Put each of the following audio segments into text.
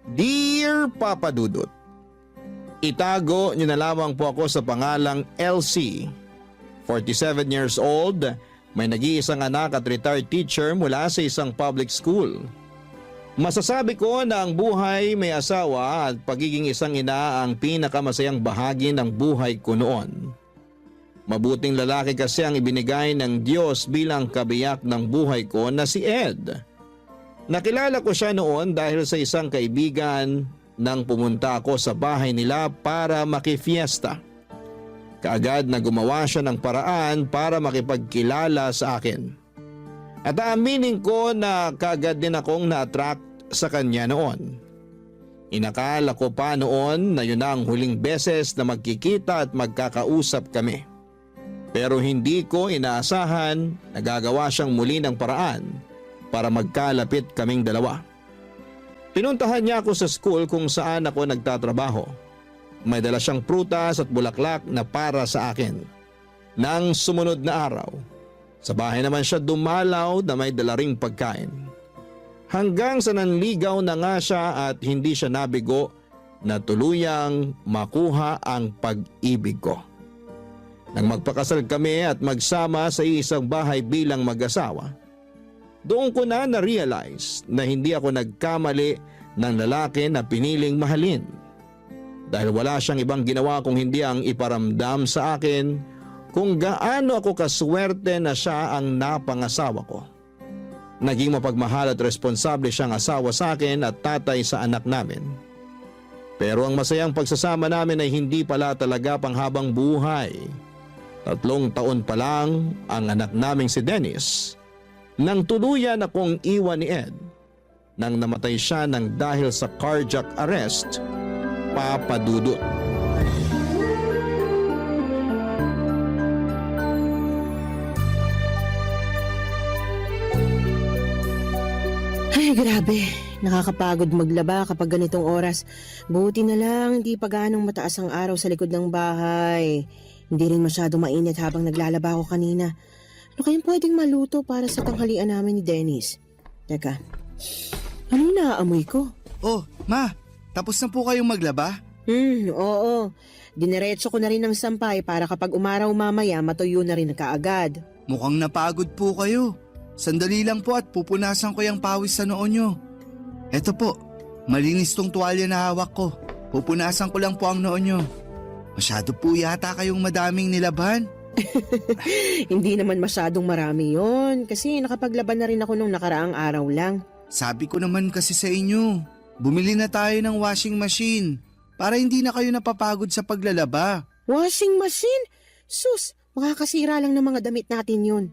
Dear Papa Dudut, itago niyo na lamang po ako sa pangalang LC. 47 years old, may nag-iisang anak at retired teacher mula sa isang public school. Masasabi ko na ang buhay may asawa at pagiging isang ina ang pinakamasayang bahagi ng buhay ko noon. Mabuting lalaki kasi ang ibinigay ng Diyos bilang kabiyak ng buhay ko na si Ed. Nakilala ko siya noon dahil sa isang kaibigan nang pumunta ako sa bahay nila para makifiesta. Kaagad na gumawa siya ng paraan para makipagkilala sa akin. At aaminin ko na kaagad din akong na-attract sa kanya noon. Inakala ko pa noon na yun ang huling beses na magkikita at magkakausap kami. Pero hindi ko inaasahan na gagawa siyang muli ng paraan para magkalapit kaming dalawa. Pinuntahan niya ako sa school kung saan ako nagtatrabaho. May dala siyang prutas at bulaklak na para sa akin. Nang sumunod na araw, sa bahay naman siya dumalaw na may dala ring pagkain. Hanggang sa nanligaw na nga siya at hindi siya nabigo na tuluyang makuha ang pag-ibig ko. Nang magpakasal kami at magsama sa isang bahay bilang mag-asawa, doon ko na-realize na hindi ako nagkamali ng lalaki na piniling mahalin. Dahil wala siyang ibang ginawa kung hindi ang iparamdam sa akin kung gaano ako kaswerte na siya ang napangasawa ko. Naging mapagmahal at responsable siyang asawa sa akin at tatay sa anak namin. Pero ang masayang pagsasama namin ay hindi pala talaga panghabang buhay. 3 taon pa lang ang anak naming si Dennis nang tuluyan akong iwan ni Ed nang namatay siya ng dahil sa cardiac arrest, Papa Dudut. Ay, grabe. Nakakapagod maglaba kapag ganitong oras. Buti na lang hindi pa ganong mataas ang araw sa likod ng bahay. Hindi rin masyado mainit habang naglalaba ako kanina. Ano kayang pwedeng maluto para sa tanghalian namin ni Dennis? Teka, ano naaamoy ko? Oh, Ma, tapos na po kayong maglaba? Oo. Dineretso ko na rin ng sampay para kapag umaraw mamaya matuyo na rin kaagad. Mukhang napagod po kayo. Sandali lang po at pupunasan ko yung pawis sa noo nyo. Eto po, malinis tong tuwalya na hawak ko. Pupunasan ko lang po ang noo nyo. Masyado po yata kayong madaming nilaban. Hindi naman masyadong marami yon kasi nakapaglaban na rin ako nung nakaraang araw lang. Sabi ko naman kasi sa inyo, bumili na tayo ng washing machine para hindi na kayo napapagod sa paglalaba. Washing machine? Sus, makakasira lang ng mga damit natin yun.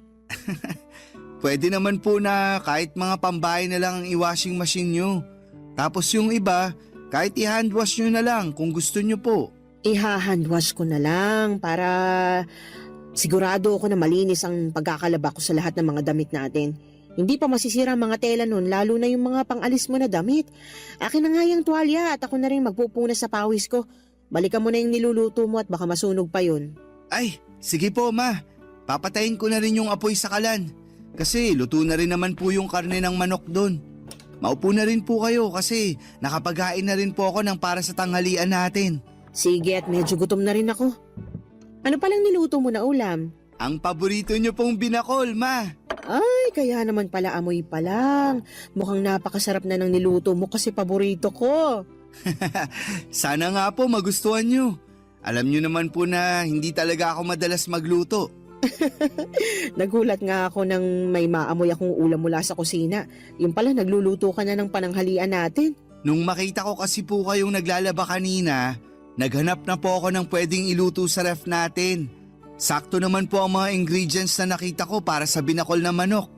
Pwede naman po na kahit mga pambahay na lang ang i-washing machine nyo. Tapos yung iba, kahit i-handwash nyo na lang kung gusto nyo po. Iha-handwash ko na lang para sigurado ako na malinis ang pagkakalaba ko sa lahat ng mga damit natin. Hindi pa masisira ang mga tela nun, lalo na yung mga pang-alis mo na damit. Akin na nga yung tuwalya at ako na rin magpupunas sa pawis ko. Balikan mo na yung niluluto mo at baka masunog pa yun. Ay, sige po Ma. Papatayin ko na rin yung apoy sa kalan. Kasi luto na rin naman po yung karne ng manok doon. Maupo na rin po kayo kasi nakapaghain na rin po ako ng para sa tanghalian natin. Sige, at medyo gutom na rin ako. Ano palang niluto mo na ulam? Ang paborito nyo pong binakol, Ma. Ay, kaya naman pala amoy pa lang. Mukhang napakasarap na ng niluto mo kasi paborito ko. Sana nga po magustuhan nyo. Alam nyo naman po na hindi talaga ako madalas magluto. Nagulat nga ako nang may maamoy akong ulam mula sa kusina. Yung pala nagluluto ka na ng pananghalian natin. Nung makita ko kasi po kayong naglalaba kanina, naghanap na po ako ng pwedeng iluto sa ref natin. Sakto naman po ang mga ingredients na nakita ko para sa binakol na manok.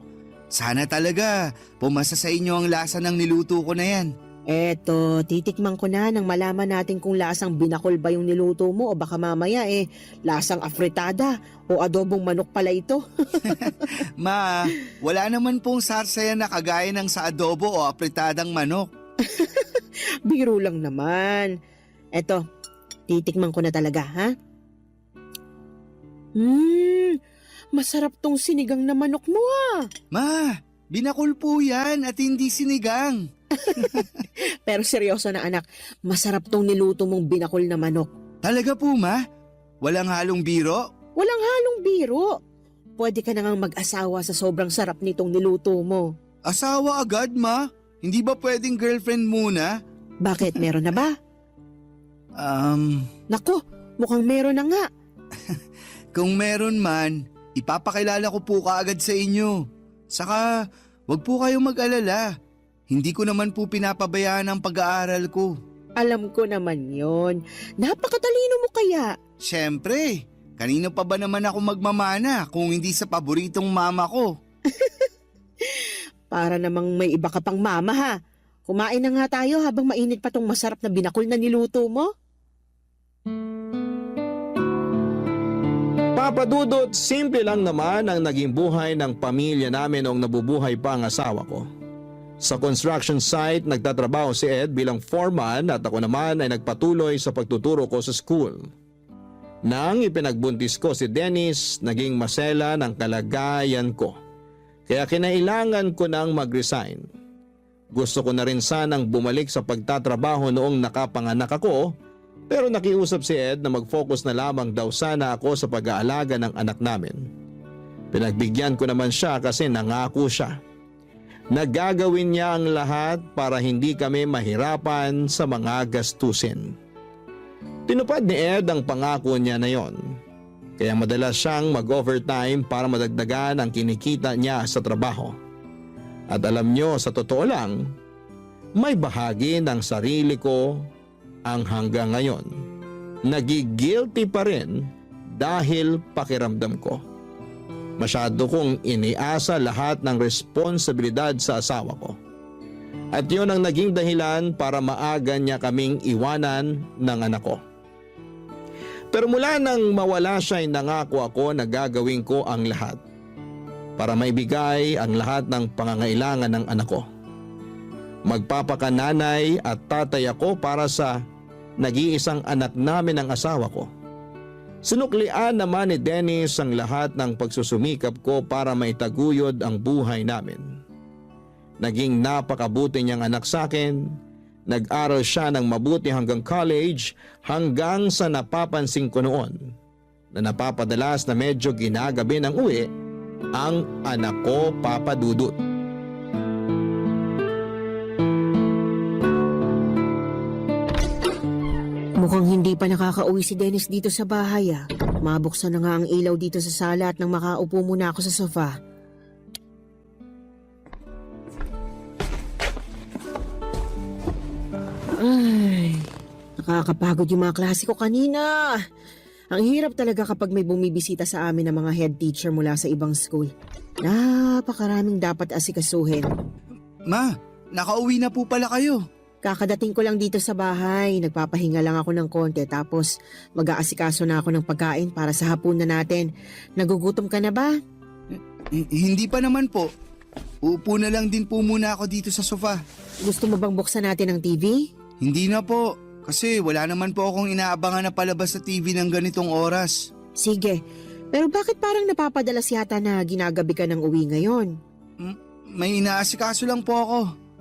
Sana talaga pumasa sa inyo ang lasa ng niluto ko na yan. Eto, titikman ko na nang malaman natin kung lasang binakol ba yung niluto mo o baka mamaya lasang afritada o adobong manok pala ito. Ma, wala naman pong sarsayan na kagaya ng sa adobo o apritadang manok. Biro lang naman. Eto, titikman ko na talaga, ha? Masarap tong sinigang na manok mo, ah. Ma, binakol po yan at hindi sinigang. Pero seryoso na anak, masarap tong niluto mong binakol na manok. Talaga po, Ma? Walang halong biro? Walang halong biro. Pwede ka na ngang mag-asawa sa sobrang sarap nitong niluto mo. Asawa agad, Ma? Hindi ba pwedeng girlfriend muna? Bakit, meron na ba? Nako, mukhang meron na nga. Kung meron man, ipapakilala ko po kaagad sa inyo. Saka, wag po kayong mag-alala. Hindi ko naman po pinapabayaan ang pag-aaral ko. Alam ko naman yon. Napakatalino mo kaya. Siyempre, kanino pa ba naman ako magmamana kung hindi sa paboritong mama ko? Para namang may iba ka pang mama ha. Kumain na nga tayo habang mainit pa tong masarap na binakol na niluto mo. Papa Dudut, simple lang naman ang naging buhay ng pamilya namin noong nabubuhay pa ang asawa ko. Sa construction site, nagtatrabaho si Ed bilang foreman at ako naman ay nagpatuloy sa pagtuturo ko sa school. Nang ipinagbuntis ko si Dennis, naging masela ng kalagayan ko. Kaya kinailangan ko nang mag-resign. Gusto ko na rin sanang bumalik sa pagtatrabaho noong nakapanganak ako, pero nakiusap si Ed na mag-focus na lamang daw sana ako sa pag-aalaga ng anak namin. Pinagbigyan ko naman siya kasi nangako siya. Nagagawin niya ang lahat para hindi kami mahirapan sa mga gastusin. Tinupad ni Ed ang pangako niya na yon. Kaya madalas siyang mag-overtime para madagdagan ang kinikita niya sa trabaho. At alam niyo, sa totoo lang, may bahagi ng sarili ko ang hanggang ngayon nagigilty pa rin dahil pakiramdam ko. Masyado kong iniasa lahat ng responsibilidad sa asawa ko. At yun ang naging dahilan para maaga niya kaming iwanan ng anak ko. Pero mula nang mawala siya ay nangako ako na gagawin ko ang lahat para maibigay ang lahat ng pangangailangan ng anak ko. Magpapakananay at tatay ako para sa nag-iisang anak namin ng asawa ko. Sinuklian naman ni Dennis ang lahat ng pagsusumikap ko para maitaguyod ang buhay namin. Naging napakabuti niyang anak sa akin. Nag-aral siya ng mabuti hanggang college hanggang sa napapansin ko noon na napapadalas na medyo ginagabi ng uwi ang anak ko, Papa Dudut. Mukhang hindi pa nakakauwi si Dennis dito sa bahay ah. Mabuksan na nga ang ilaw dito sa sala at nang makaupo muna ako sa sofa. Ay, nakakapagod yung mga klase ko kanina. Ang hirap talaga kapag may bumibisita sa amin ng mga head teacher mula sa ibang school. Napakaraming dapat asikasuhin. Ma, nakauwi na po pala kayo. Kakadating ko lang dito sa bahay, nagpapahinga lang ako ng konti tapos mag-aasikaso na ako ng pagkain para sa hapunan natin. Nagugutom ka na ba? Hindi pa naman po. Uupo na lang din po muna ako dito sa sofa. Gusto mo bang buksan natin ang TV? Hindi na po, kasi wala naman po akong inaabangan na palabas sa TV ng ganitong oras. Sige, pero bakit parang napapadalas yata na ginagabi ka ng uwi ngayon? May inaasikaso lang po ako.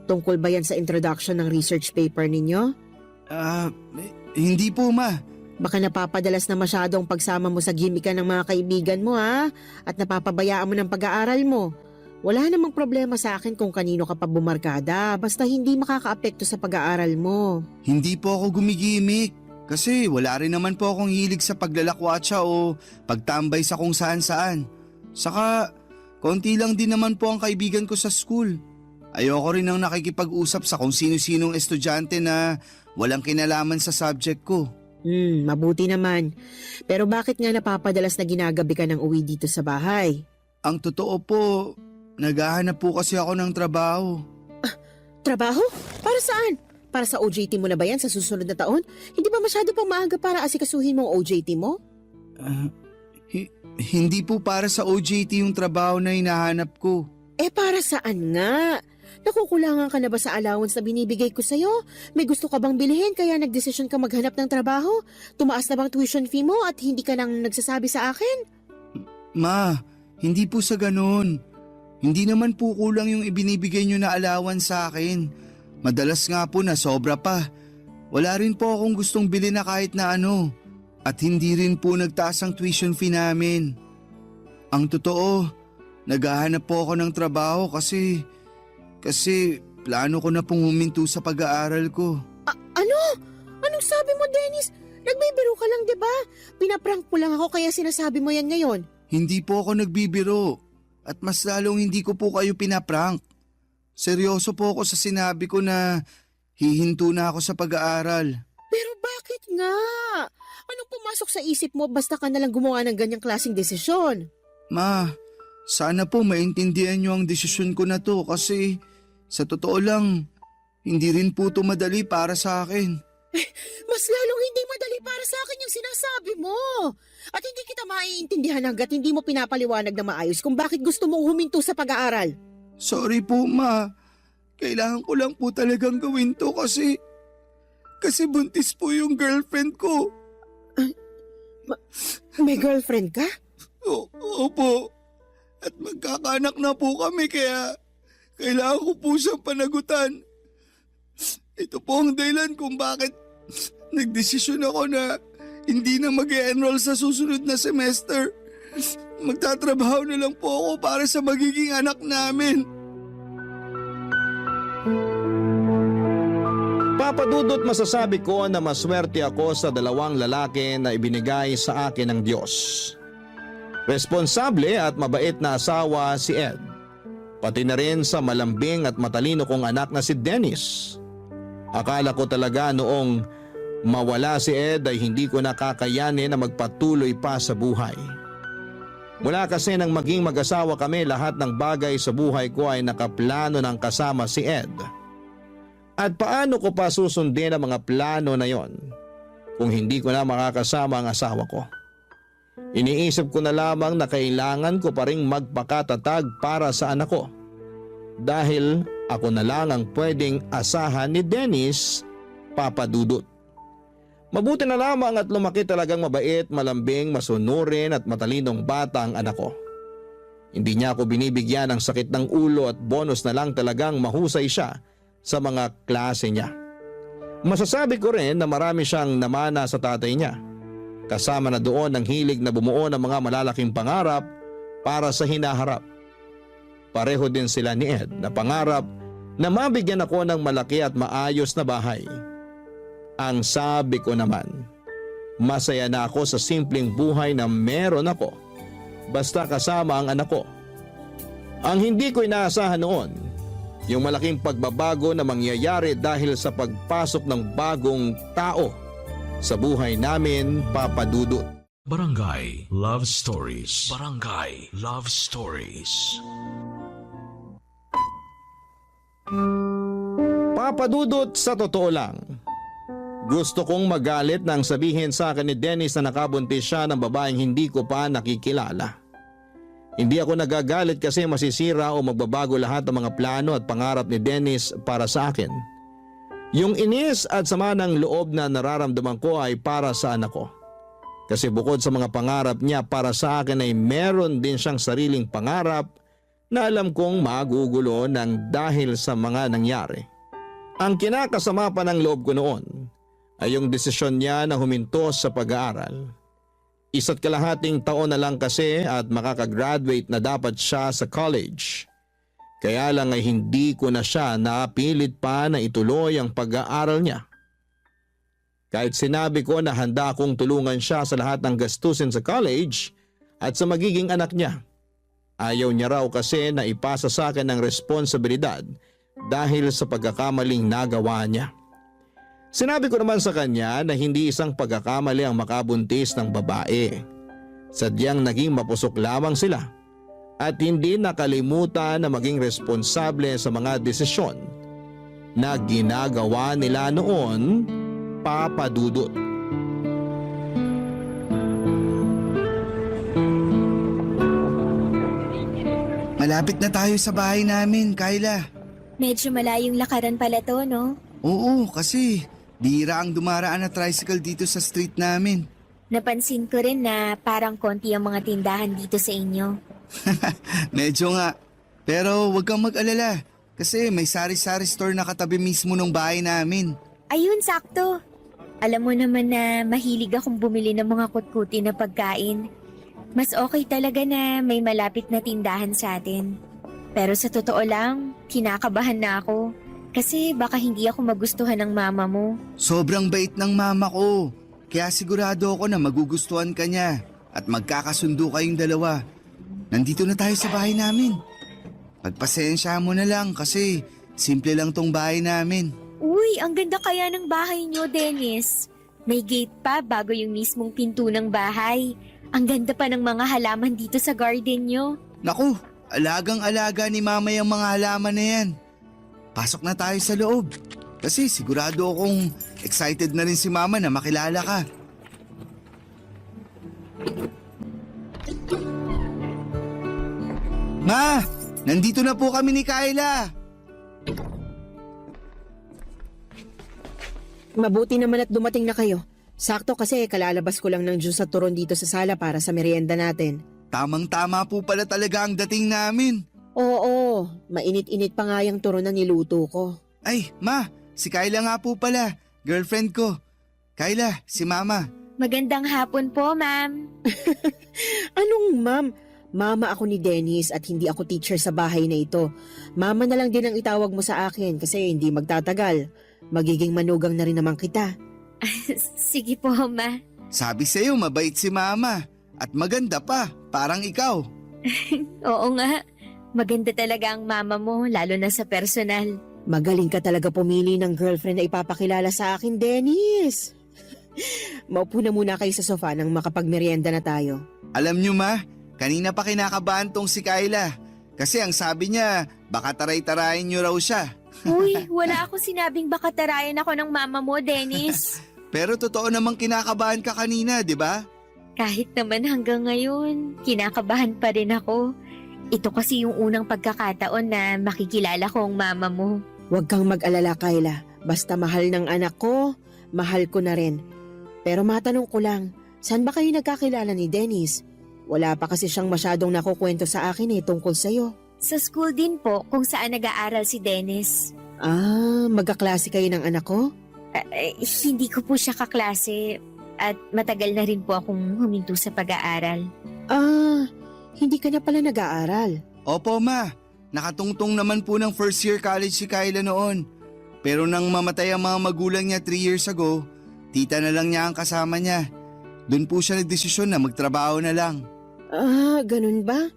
Tungkol ba yan sa introduction ng research paper ninyo? Hindi po, Ma. Baka napapadalas na masyadong pagsama mo sa gimikan ng mga kaibigan mo ha? At napapabayaan mo ng pag-aaral mo. Wala namang problema sa akin kung kanino ka pa bumarkada, basta hindi makakaapekto sa pag-aaral mo. Hindi po ako gumigimik. Kasi wala rin naman po akong hilig sa paglalakwatsa o pagtambay sa kung saan-saan. Saka, konti lang din naman po ang kaibigan ko sa school. Ayoko rin nang nakikipag-usap sa kung sino-sinong estudyante na walang kinalaman sa subject ko. Mabuti naman. Pero bakit nga napapadalas na ginagabi ka ng uwi dito sa bahay? Ang totoo po, naghahanap po kasi ako ng trabaho. Trabaho? Para saan? Para sa OJT mo na ba yan sa susunod na taon? Hindi ba masyado pang maaga para asikasuhin mo ang OJT mo? Hindi po para sa OJT yung trabaho na hinahanap ko. Para saan nga? Nakukulangan ka na ba sa allowance na binibigay ko sa'yo? May gusto ka bang bilhin kaya nagdesisyon ka maghanap ng trabaho? Tumaas na bang tuition fee mo at hindi ka nang nagsasabi sa akin? Ma, hindi po sa ganun. Hindi naman po kulang yung ibinibigay nyo na allowance sa akin. Madalas nga po na sobra pa. Wala rin po akong gustong bilhin na kahit na ano. At hindi rin po nagtaas ang tuition fee namin. Ang totoo, naghahanap po ako ng trabaho kasi plano ko na pong huminto sa pag-aaral ko. Ano? Anong sabi mo, Dennis? Nagbibiro ka lang, di ba? Pinaprank mo lang ako kaya sinasabi mo yan ngayon. Hindi po ako nagbibiro. At mas lalong hindi ko po kayo pinaprank. Seryoso po ako sa sinabi ko na hihinto na ako sa pag-aaral. Pero bakit nga? Anong pumasok sa isip mo basta ka nalang gumawa ng ganyang klaseng desisyon? Ma, sana po maintindihan niyo ang desisyon ko na to kasi sa totoo lang, hindi rin po ito madali para sa akin. Mas lalong hindi madali para sa akin yung sinasabi mo. At hindi kita maiintindihan hanggat hindi mo pinapaliwanag na maayos kung bakit gusto mong huminto sa pag-aaral. Sorry po, Ma. Kailangan ko lang po talagang gawin to kasi buntis po yung girlfriend ko. May girlfriend ka? Opo. At magkakaanak na po kami kaya kailangan ko po siyang panagutan. Ito po ang dahilan kung bakit nagdesisyon ako na hindi na mag-e-enroll sa susunod na semester. Magtatrabaho na lang po ako para sa magiging anak namin. Papa Dudut, masasabi ko na maswerte ako sa dalawang lalaki na ibinigay sa akin ng Diyos. Responsable at mabait na asawa si Ed. Pati na rin sa malambing at matalino kong anak na si Dennis. Akala ko talaga noong mawala si Ed ay hindi ko nakakayanin na magpatuloy pa sa buhay. Mula kasi nang maging mag-asawa kami, lahat ng bagay sa buhay ko ay nakaplano ng kasama si Ed. At paano ko pa susundin ang mga plano na yon kung hindi ko na makakasama ang asawa ko? Iniisip ko na lamang na kailangan ko pa ring magpakatatag para sa anak ko. Dahil ako na lang ang pwedeng asahan ni Dennis, Papa Dudut. Mabuti na lamang at lumaki talagang mabait, malambing, masunurin at matalinong bata ang anak ko. Hindi niya ako binibigyan ng sakit ng ulo at bonus na lang talagang mahusay siya sa mga klase niya. Masasabi ko rin na marami siyang namana sa tatay niya. Kasama na doon ang hilig na bumuo ng mga malalaking pangarap para sa hinaharap. Pareho din sila ni Ed na pangarap na mabigyan ako ng malaki at maayos na bahay. Ang sabi ko naman, masaya na ako sa simpleng buhay na meron ako basta kasama ang anak ko. Ang hindi ko inaasahan noon, yung malaking pagbabago na mangyayari dahil sa pagpasok ng bagong tao sa buhay namin, Papa Dudut. Barangay Love Stories. Barangay Love Stories. Papa Dudut, sa totoo lang, gusto kong magalit nang sabihin sa akin ni Dennis na nakabuntis siya ng babaeng hindi ko pa nakikilala. Hindi ako nagagalit kasi masisira o magbabago lahat ng mga plano at pangarap ni Dennis para sa akin. Yung inis at sama ng loob na nararamdaman ko ay para sa anak ko. Kasi bukod sa mga pangarap niya para sa akin ay meron din siyang sariling pangarap na alam kong magugulo ng dahil sa mga nangyari. Ang kinakasama pa ng loob ko noon ay yung desisyon niya na huminto sa pag-aaral. 1.5 taon na lang kasi at makakagraduate na dapat siya sa college. Kaya lang ay hindi ko na siya napilit pa na ituloy ang pag-aaral niya. Kahit sinabi ko na handa akong tulungan siya sa lahat ng gastusin sa college at sa magiging anak niya. Ayaw niya raw kasi na ipasa sa akin ang responsibilidad dahil sa pagkakamaling nagawa niya. Sinabi ko naman sa kanya na hindi isang pagkakamali ang makabuntis ng babae. Sadyang naging mapusok lamang sila at hindi nakalimutan na maging responsable sa mga desisyon na ginagawa nila noon, Papa Dudut. Malapit na tayo sa bahay namin, Kyla. Medyo malayong lakaran pala to, no? Oo, kasi bihira ang dumaraan na tricycle dito sa street namin. Napansin ko rin na parang konti ang mga tindahan dito sa inyo. Medyo nga. Pero huwag kang mag-alala Kasi may sari-sari store na katabi mismo ng bahay namin. Ayun, sakto. Alam mo naman na mahilig akong bumili ng mga kutkuti na pagkain. Mas okay talaga na may malapit na tindahan sa atin. Pero sa totoo lang, kinakabahan na ako. Kasi baka hindi ako magustuhan ng mama mo. Sobrang bait ng mama ko. Kaya sigurado ako na magugustuhan ka niya at magkakasundo kayong dalawa. Nandito na tayo sa bahay namin. Pagpasensya mo na lang kasi simple lang tong bahay namin. Uy, ang ganda kaya ng bahay niyo, Dennis. May gate pa bago yung mismong pinto ng bahay. Ang ganda pa ng mga halaman dito sa garden niyo. Naku, alagang-alaga ni mama yung mga halaman na yan. Pasok na tayo sa loob. Kasi sigurado akong excited na rin si mama na makilala ka. Ma, nandito na po kami ni Kyla. Mabuti naman at dumating na kayo. Sakto kasi kalalabas ko lang ng juice at turon dito sa sala para sa merienda natin. Tamang-tama po pala talaga ang dating namin. Oo, mainit-init pa nga yung turon na niluto ko. Ay, ma, si Kyla nga po pala, girlfriend ko. Kyla, si mama. Magandang hapon po, ma'am. Anong ma'am? Mama ako ni Dennis at hindi ako teacher sa bahay na ito. Mama na lang din ang itawag mo sa akin kasi hindi magtatagal. Magiging manugang na rin naman kita. Sige po, ma. Sabi sa'yo, mabait si mama. At maganda pa, parang ikaw. Oo nga. Maganda talaga ang mama mo, lalo na sa personal. Magaling ka talaga pumili ng girlfriend na ipapakilala sa akin, Dennis. Maupo na muna kayo sa sofa nang makapagmerienda na tayo. Alam nyo ma, kanina pa kinakabahan tong si Kyla. Kasi ang sabi niya, baka taray-tarayin nyo raw siya. Uy, wala akong sinabing baka tarayan ako ng mama mo, Dennis. Pero totoo namang kinakabahan ka kanina, di ba? Kahit naman hanggang ngayon, kinakabahan pa rin ako. Ito kasi yung unang pagkakataon na makikilala ko ang mama mo. Huwag kang mag-alala, Kyla. Basta mahal ng anak ko, mahal ko na rin. Pero matanong ko lang, saan ba kayo nagkakilala ni Dennis? Wala pa kasi siyang masyadong nakukwento sa akin tungkol sa'yo. Sa school din po kung saan nag-aaral si Dennis. Ah, magkaklase kayo ng anak ko? Hindi ko po siya kaklase at matagal na rin po akong huminto sa pag-aaral. Ah, hindi ka na pala nag-aaral. Opo ma, nakatungtong naman po ng first year college si Kyla noon. Pero nang mamatay ang mga magulang niya 3 years ago, tita na lang niya ang kasama niya. Doon po siya nagdesisyon na magtrabaho na lang. Ah, ganun ba?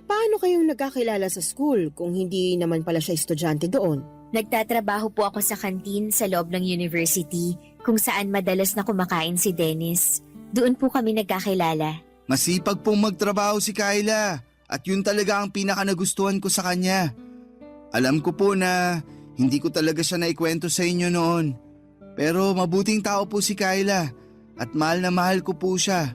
Paano kayong nagkakilala sa school kung hindi naman pala siya estudyante doon? Nagtatrabaho po ako sa kantin sa loob ng university kung saan madalas na kumakain si Dennis. Doon po kami nagkakilala. Masipag pong magtrabaho si Kyla at yun talaga ang pinaka nagustuhan ko sa kanya. Alam ko po na hindi ko talaga siya naikwento sa inyo noon. Pero mabuting tao po si Kyla at mahal na mahal ko po siya.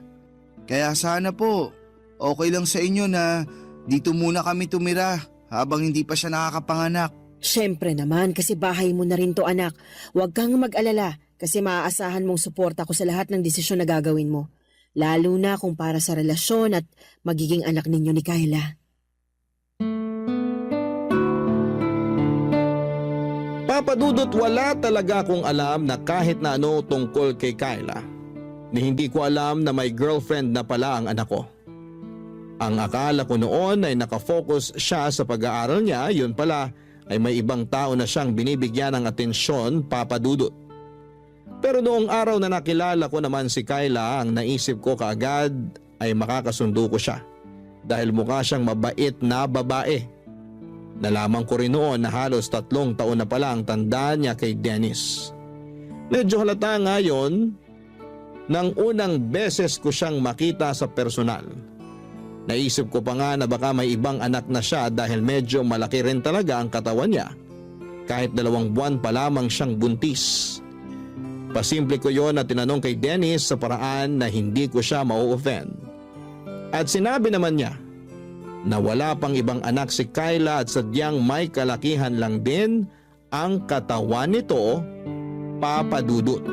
Kaya sana po, okay lang sa inyo na dito muna kami tumira habang hindi pa siya nakakapanganak. Siyempre naman kasi bahay mo na rin to anak. Huwag kang mag-alala kasi maaasahan mong suporta ko sa lahat ng desisyon na gagawin mo. Lalo na kung para sa relasyon at magiging anak ninyo ni Kyla. Papa Dudut, wala talaga akong alam na kahit na ano tungkol kay Kyla. Ni hindi ko alam na may girlfriend na pala ang anak ko. Ang akala ko noon ay nakafocus siya sa pag-aaral niya, yun pala ay may ibang tao na siyang binibigyan ng atensyon, Papa Dudut. Pero noong araw na nakilala ko naman si Kyla, ang naisip ko kaagad ay makakasundo ko siya. Dahil mukha siyang mabait na babae. Nalaman ko rin noon na halos 3 taon na pala ang tanda niya kay Dennis. Medyo halata nga yun nang unang beses ko siyang makita sa personal. Naisip ko pa nga na baka may ibang anak na siya dahil medyo malaki rin talaga ang katawan niya. Kahit 2 buwan pa lamang siyang buntis. Pasimple ko yon at tinanong kay Dennis sa paraan na hindi ko siya mau-offend. At sinabi naman niya na wala pang ibang anak si Kyla at sadyang may kalakihan lang din ang katawan nito, Papa Dudut.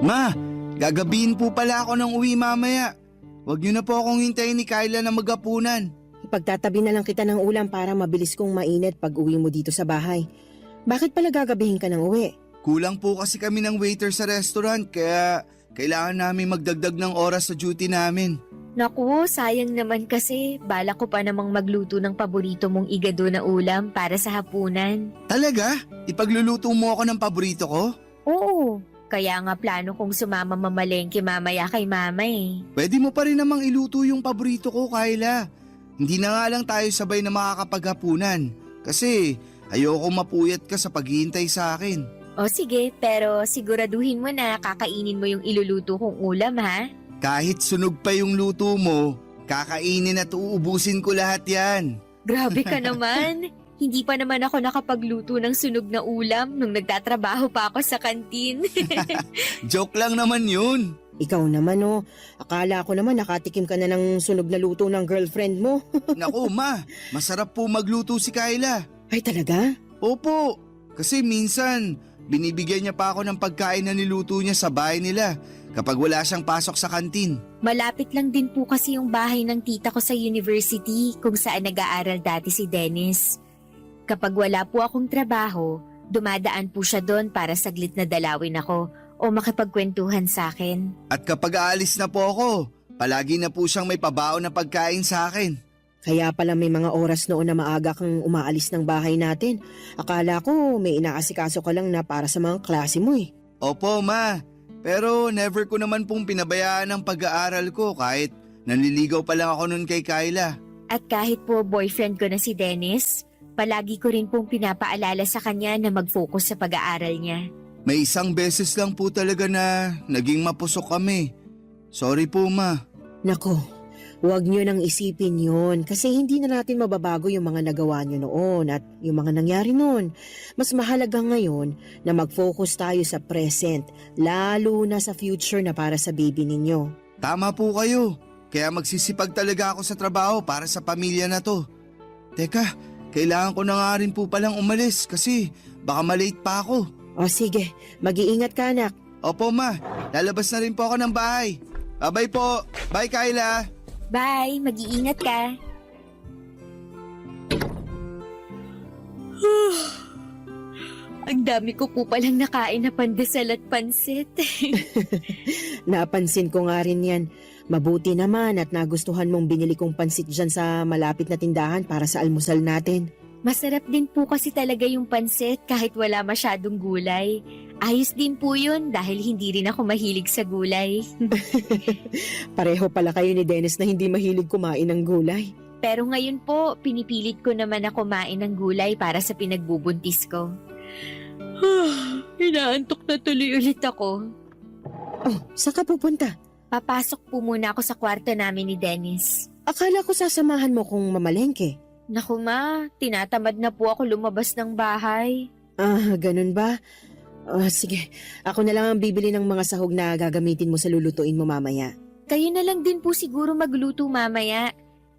Ma, Gagabihin po pala ako ng uwi mamaya. Huwag niyo na po akong hintayin ni Kyla na maghapunan. Ipagtatabi na lang kita ng ulam para mabilis kong mainit pag uwi mo dito sa bahay. Bakit pala gagabihin ka ng uwi? Kulang po kasi kami ng waiter sa restaurant kaya kailangan namin magdagdag ng oras sa duty namin. Naku, sayang naman kasi. Balak ko pa namang magluto ng paborito mong igado na ulam para sa hapunan. Talaga? Ipagluluto mo ako ng paborito ko? Oo, kaya nga plano kong sumama mamalengke mamaya kay mama eh. Pwede mo pa rin namang iluto yung paborito ko, Kyla. Hindi na nga lang tayo sabay na makakapaghapunan. Kasi ayoko mapuyat ka sa paghihintay sa akin. O sige, pero siguraduhin mo na kakainin mo yung iluluto kong ulam ha? Kahit sunog pa yung luto mo, kakainin at uubusin ko lahat yan. Grabe ka naman! Hindi pa naman ako nakapagluto ng sunog na ulam nung nagtatrabaho pa ako sa kantin. Joke lang naman yun. Ikaw naman akala ko naman nakatikim ka na ng sunog na luto ng girlfriend mo. Naku ma, masarap po magluto si Kyla. Ay talaga? Opo, kasi minsan binibigyan niya pa ako ng pagkain na niluto niya sa bahay nila kapag wala siyang pasok sa kantin. Malapit lang din po kasi yung bahay ng tita ko sa university kung saan nag-aaral dati si Dennis. Kapag wala po akong trabaho, dumadaan po siya doon para saglit na dalawin ako o makipagkwentuhan sa akin. At kapag aalis na po ako, palagi na po siyang may pabaon na pagkain sa akin. Kaya pala may mga oras noon na maaga kang umaalis ng bahay natin. Akala ko may inaasikaso ka lang na para sa mga klase mo eh. Opo ma, pero never ko naman pong pinabayaan ang pag-aaral ko kahit nanliligaw pa lang ako nun kay Kyla. At kahit po boyfriend ko na si Dennis, palagi ko rin pong pinapaalala sa kanya na mag-focus sa pag-aaral niya. May isang beses lang po talaga na naging mapusok kami. Sorry po ma. Nako, huwag nyo nang isipin yun kasi hindi na natin mababago yung mga nagawa nyo noon at yung mga nangyari noon. Mas mahalaga ngayon na mag-focus tayo sa present, lalo na sa future na para sa baby ninyo. Tama po kayo. Kaya magsisipag talaga ako sa trabaho para sa pamilya na to. Teka, kailangan ko na nga rin po palang umalis kasi baka malate pa ako. O sige, mag-iingat ka anak. Opo ma, lalabas na rin po ako ng bahay. Bye po. Bye Kyla. Bye! Mag-iingat ka! Ang dami ko po palang nakain na pandesal at pansit. Napansin ko nga rin yan. Mabuti naman at nagustuhan mong binili kong pansit dyan sa malapit na tindahan para sa almusal natin. Masarap din po kasi talaga yung pansit kahit wala masyadong gulay. Ayos din po yun dahil hindi rin ako mahilig sa gulay. Pareho pala kayo ni Dennis na hindi mahilig kumain ng gulay. Pero ngayon po, pinipilit ko naman na kumain ng gulay para sa pinagbubuntis ko. Inaantok na tuloy ulit ako. Oh, saan ka pupunta? Papasok po muna ako sa kwarto namin ni Dennis. Akala ko sasamahan mo kung mamalengke. Naku ma, tinatamad na po ako lumabas ng bahay. Ah, ganun ba? Sige, ako na lang ang bibili ng mga sahog na gagamitin mo sa lulutuin mo mamaya. Kayo na lang din po siguro magluto mamaya.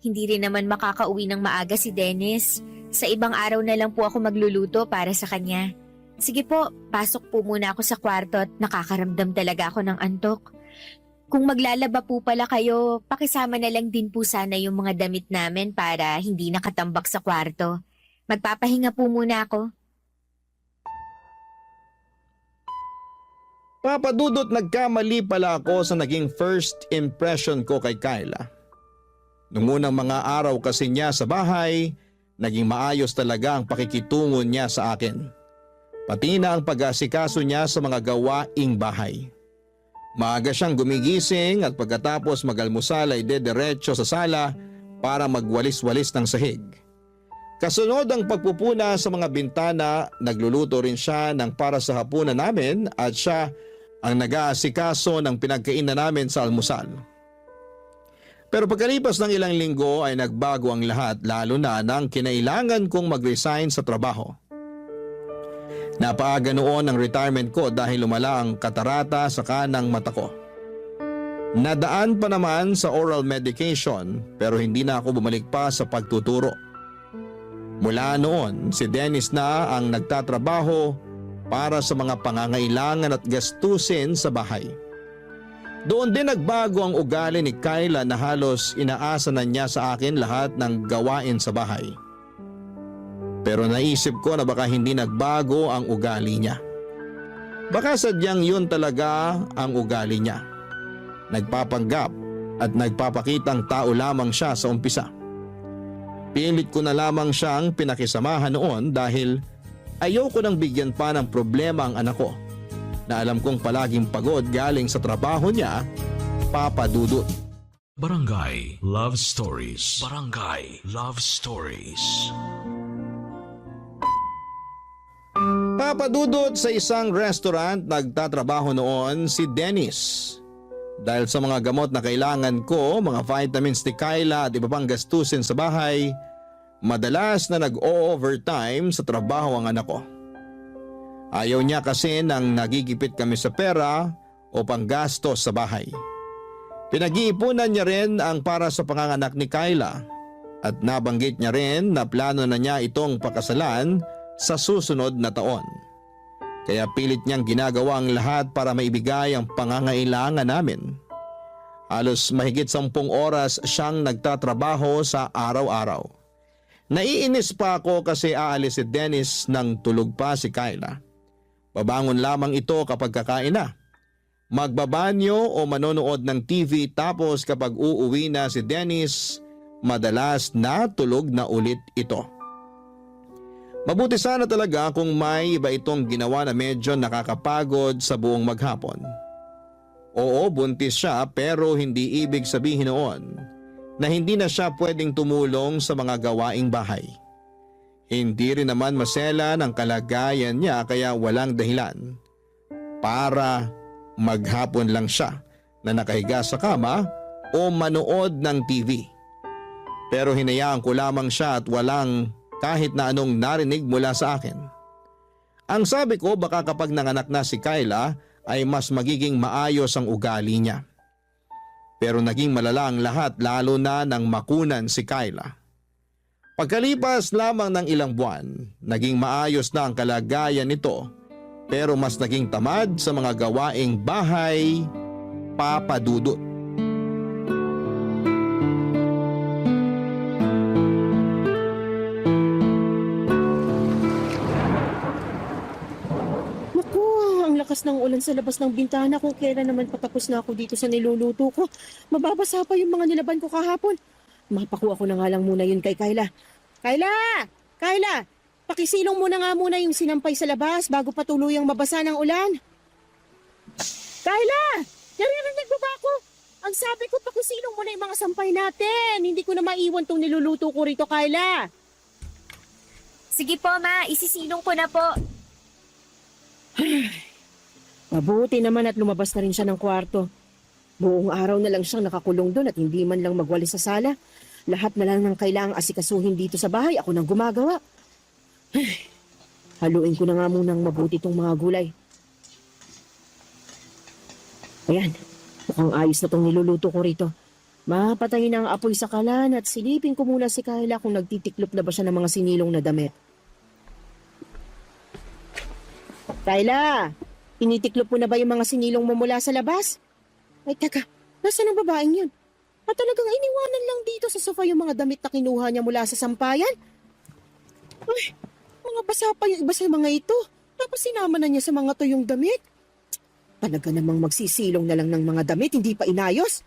Hindi rin naman makakauwi ng maaga si Dennis. Sa ibang araw na lang po ako magluluto para sa kanya. Sige po, pasok po muna ako sa kwarto at nakakaramdam talaga ako ng antok. Kung maglalaba po pala kayo, pakisama na lang din po sana yung mga damit namin para hindi nakatambak sa kwarto. Magpapahinga po muna ako. Papadudot, nagkamali pala ako sa naging first impression ko kay Kyla. Noong unang mga araw kasi niya sa bahay, naging maayos talaga ang pakikitungo niya sa akin. Pati na ang pag-asikaso niya sa mga gawaing bahay. Maaga siyang gumigising at pagkatapos mag-almusal ay dediretso sa sala para magwalis-walis ng sahig. Kasunod ang pagpupuna sa mga bintana, nagluluto rin siya ng para sa hapunan namin at siya ang nag-aasikaso ng pinagkainan namin sa almusal. Pero pagkalipas ng ilang linggo ay nagbago ang lahat, lalo na nang kinailangan kong mag-resign sa trabaho. Napaaga noon ang retirement ko dahil lumala ang katarata sa kanang mata ko. Nadaan pa naman sa oral medication pero hindi na ako bumalik pa sa pagtuturo. Mula noon, si Dennis na ang nagtatrabaho para sa mga pangangailangan at gastusin sa bahay. Doon din nagbago ang ugali ni Kyla na halos inaasa na niya sa akin lahat ng gawain sa bahay. Pero naisip ko na baka hindi nagbago ang ugali niya. Baka sadyang yun talaga ang ugali niya. Nagpapanggap at nagpapakitang tao lamang siya sa umpisa. Pilit ko na lamang siyang pinakisamahan noon dahil ayoko nang bigyan pa ng problema ang anak ko na alam kong palaging pagod galing sa trabaho niya, Papa Dudut. Barangay Love Stories. Barangay Love Stories. Papa Dudut, sa isang restaurant nagtatrabaho noon si Dennis. Dahil sa mga gamot na kailangan ko, mga vitamins ni Kyla at iba pang gastusin sa bahay, madalas na nag-o-overtime sa trabaho ang anak ko. Ayaw niya kasi nang nagigipit kami sa pera o panggastos sa bahay. Pinag-iipunan niya rin ang para sa panganganak ni Kyla at nabanggit niya rin na plano na niya itong pakasalan sa susunod na taon. Kaya pilit niyang ginagawa ang lahat para maibigay ang pangangailangan namin. Halos mahigit 10 oras siyang nagtatrabaho sa araw-araw. Naiinis pa ako kasi aalis si Dennis nang tulog pa si Kyla. Babangon lamang ito kapag kakain na. Magbabanyo o manonood ng TV tapos kapag uuwi na si Dennis, madalas natulog na ulit ito. Mabuti sana talaga kung may iba itong ginawa na medyo nakakapagod sa buong maghapon. Oo, buntis siya pero hindi ibig sabihin noon na hindi na siya pwedeng tumulong sa mga gawaing bahay. Hindi rin naman masela ng kalagayan niya kaya walang dahilan para maghapon lang siya na nakahiga sa kama o manood ng TV. Pero hinayaan ko lamang siya at walang kahit na anong narinig mula sa akin. Ang sabi ko baka kapag nanganak na si Kyla ay mas magiging maayos ang ugali niya. Pero naging malala ang lahat lalo na nang makunan si Kyla. Pagkalipas lamang ng ilang buwan, naging maayos na ang kalagayan nito pero mas naging tamad sa mga gawaing bahay, Papa Dudut. Naku, ang lakas ng ulan sa labas ng bintana kung kailan naman patapos na ako dito sa niluluto ko. Mababasa pa yung mga nilaban ko kahapon. Mapakuha ko na nga lang muna yun kay Kyla. Kyla! Kyla! Pakisilong mo na nga muna yung sinampay sa labas bago pa tuluyang mabasa ng ulan. Kyla! Naririnig mo ba ako? Ang sabi ko, pakisilong mo na yung mga sampay natin. Hindi ko na maiwan tong niluluto ko rito, Kyla. Sige po, Ma. Isisilong ko na po. Mabuti naman at lumabas na rin siya ng kwarto. Buong araw na lang siyang nakakulong doon at hindi man lang magwali sa sala. Lahat na lang ng kailangang asikasuhin dito sa bahay, ako nang gumagawa. Haluin ko na nga munang mabuti itong mga gulay. Ayan, mukhang ayos na itong niluluto ko rito. Mapatayin ang apoy sa kalan at silipin ko muna si Kyla kung nagtitiklop na ba siya ng mga sinilong na damit. Kyla, tinitiklop mo na ba yung mga sinilong mo mula sa labas? Ay, teka, nasaan ang babaeng yun? At talagang iniwanan lang dito sa sofa yung mga damit na kinuha niya mula sa sampayan? Ay, mga basa pa yung iba sa mga ito. Tapos sinama na niya sa mga to yung damit. Talaga namang magsisilong na lang ng mga damit, hindi pa inayos.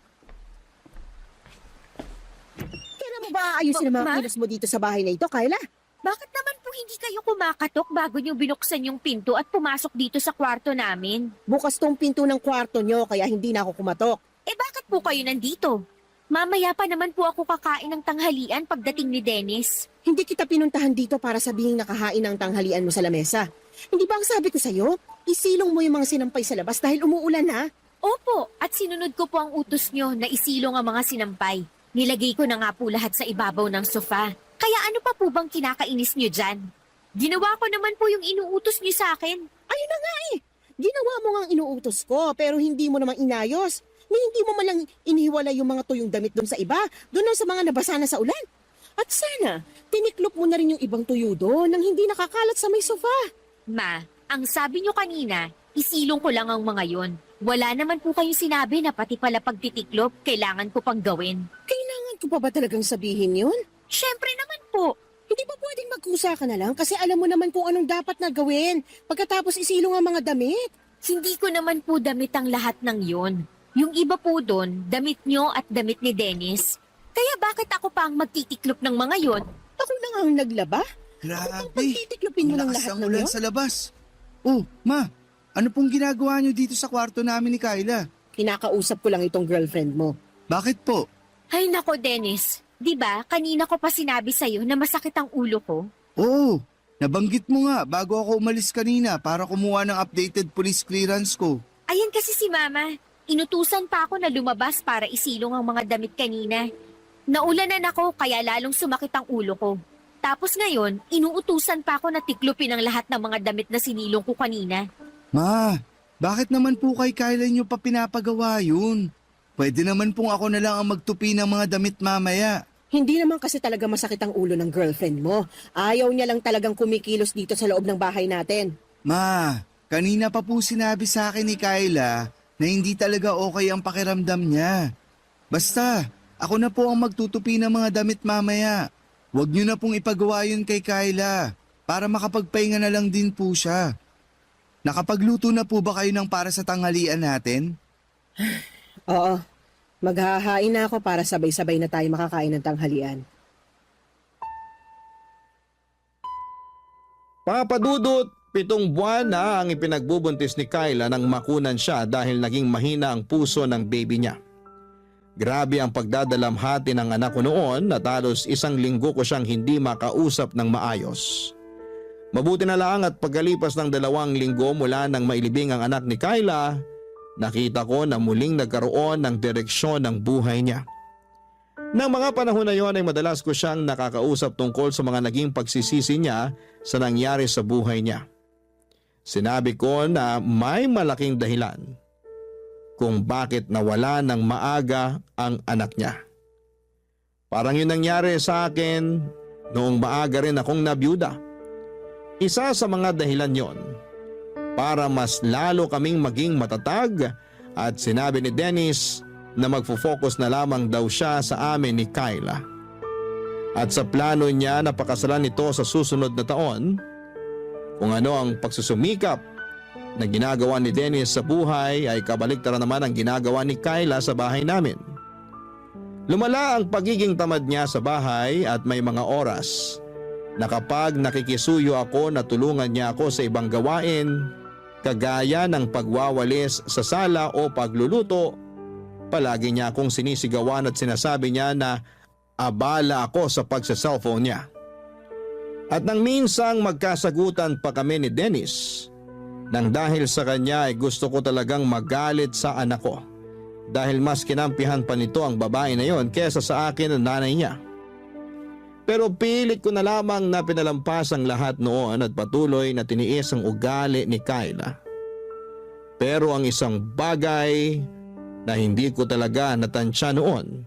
Kailan mo ba aayusin ang mga Ma? kilos mo dito sa bahay na ito, Kyla? Bakit naman po hindi kayo kumakatok bago niyo binuksan yung pinto at pumasok dito sa kwarto namin? Bukas tong pinto ng kwarto niyo kaya hindi na ako kumatok. Eh bakit po kayo nandito? Mamaya pa naman po ako kakain ng tanghalian pagdating ni Dennis. Hindi kita pinuntahan dito para sabihing nakahain ang tanghalian mo sa lamesa. Hindi ba ang sabi ko sa'yo? Isilong mo yung mga sinampay sa labas dahil umuulan na. Opo, at sinunod ko po ang utos nyo na isilong ang mga sinampay. Nilagay ko na nga po lahat sa ibabaw ng sofa. Kaya ano pa po bang kinakainis nyo dyan? Ginawa ko naman po yung inuutos nyo sa akin. Ayun na nga eh. Ginawa mo nga ang inuutos ko pero hindi mo naman inayos. Ni hindi mo malang inihiwalay yung mga tuyong damit doon sa iba, doon lang sa mga nabasa na sa ulan. At sana, tiniklop mo na rin yung ibang tuyo doon nang hindi nakakalat sa may sofa. Ma, ang sabi nyo kanina, Isilong ko lang ang mga yon. Wala naman po kayong sinabi na pati pala pagtitiklop, kailangan ko pang gawin. Kailangan ko pa ba talagang sabihin yun? Syempre naman po. Hindi ba pwedeng magkusa ka na lang kasi alam mo naman kung anong dapat na gawin pagkatapos isilong ang mga damit? Hindi ko naman po damit ang lahat ng yon. Yung iba po doon, damit nyo at damit ni Dennis. Kaya bakit ako pa ang magtitiklop ng mga yon? Ako lang ang naglaba? Grabe. Pagtitiklopin mo ng Lakas lahat ang ng ulan yun? sa labas. Oh, ma, ano pong ginagawa niyo dito sa kwarto namin ni Kyla? Kinakausap ko lang itong girlfriend mo. Bakit po? Ay nako Dennis, di ba kanina ko pa sinabi sa'yo na masakit ang ulo ko? Oo, nabanggit mo nga bago ako umalis kanina para kumuha ng updated police clearance ko. Ayan kasi si Mama. Inutusan pa ako na lumabas para isilong ang mga damit kanina. Naulanan ako kaya lalong sumakit ang ulo ko. Tapos ngayon, inuutusan pa ako na tiklopin ang lahat ng mga damit na sinilong ko kanina. Ma, bakit naman po kay Kyla niyo pa pinapagawa yun? Pwede naman pong ako na lang ang magtupi ng mga damit mamaya. Hindi naman kasi talaga masakit ang ulo ng girlfriend mo. Ayaw niya lang talagang kumikilos dito sa loob ng bahay natin. Ma, kanina pa po sinabi sa akin ni Kyla na hindi talaga okay ang pakiramdam niya. Basta, ako na po ang magtutupi ng mga damit mamaya. Huwag niyo na pong ipagawa yun kay Kyla para makapagpahinga na lang din po siya. Nakapagluto na po ba kayo ng para sa tanghalian natin? Oo, maghahain na ako para sabay-sabay na tayo makakain ng tanghalian. Papadudot, 7 buwan na ang ipinagbubuntis ni Kyla nang makunan siya dahil naging mahina ang puso ng baby niya. Grabe ang pagdadalamhati ng anak ko noon at halos 1 linggo ko siyang hindi makausap ng maayos. Mabuti na lang at pagkalipas ng 2 linggo mula nang mailibing ang anak ni Kyla, nakita ko na muling nagkaroon ng direksyon ng buhay niya. Nang mga panahon na yon ay madalas ko siyang nakakausap tungkol sa mga naging pagsisisi niya sa nangyari sa buhay niya. Sinabi ko na may malaking dahilan kung bakit nawala ng maaga ang anak niya. Parang yun nangyari sa akin noong maaga rin akong nabiyuda. Isa sa mga dahilan yon para mas lalo kaming maging matatag at sinabi ni Dennis na magfo-focus na lamang daw siya sa amin ni Kyla. At sa plano niya na pakasalan nito sa susunod na taon, kung ano ang pagsusumikap na ginagawa ni Dennis sa buhay ay kabaliktaran naman ang ginagawa ni Kyla sa bahay namin. Lumala ang pagiging tamad niya sa bahay at may mga oras na kapag nakikisuyo ako na tulungan niya ako sa ibang gawain, kagaya ng pagwawalis sa sala o pagluluto, palagi niya akong sinisigawan at sinasabi niya na abala ako sa pagsa-cellphone niya. At nang minsang magkasagutan pa kami ni Dennis, nang dahil sa kanya ay gusto ko talagang magalit sa anak ko dahil mas kinampihan pa nito ang babae na yon kesa sa akin ang nanay niya. Pero pilit ko na lamang na pinalampas ang lahat noon at patuloy na tiniis ang ugali ni Kyla. Pero ang isang bagay na hindi ko talaga natansya noon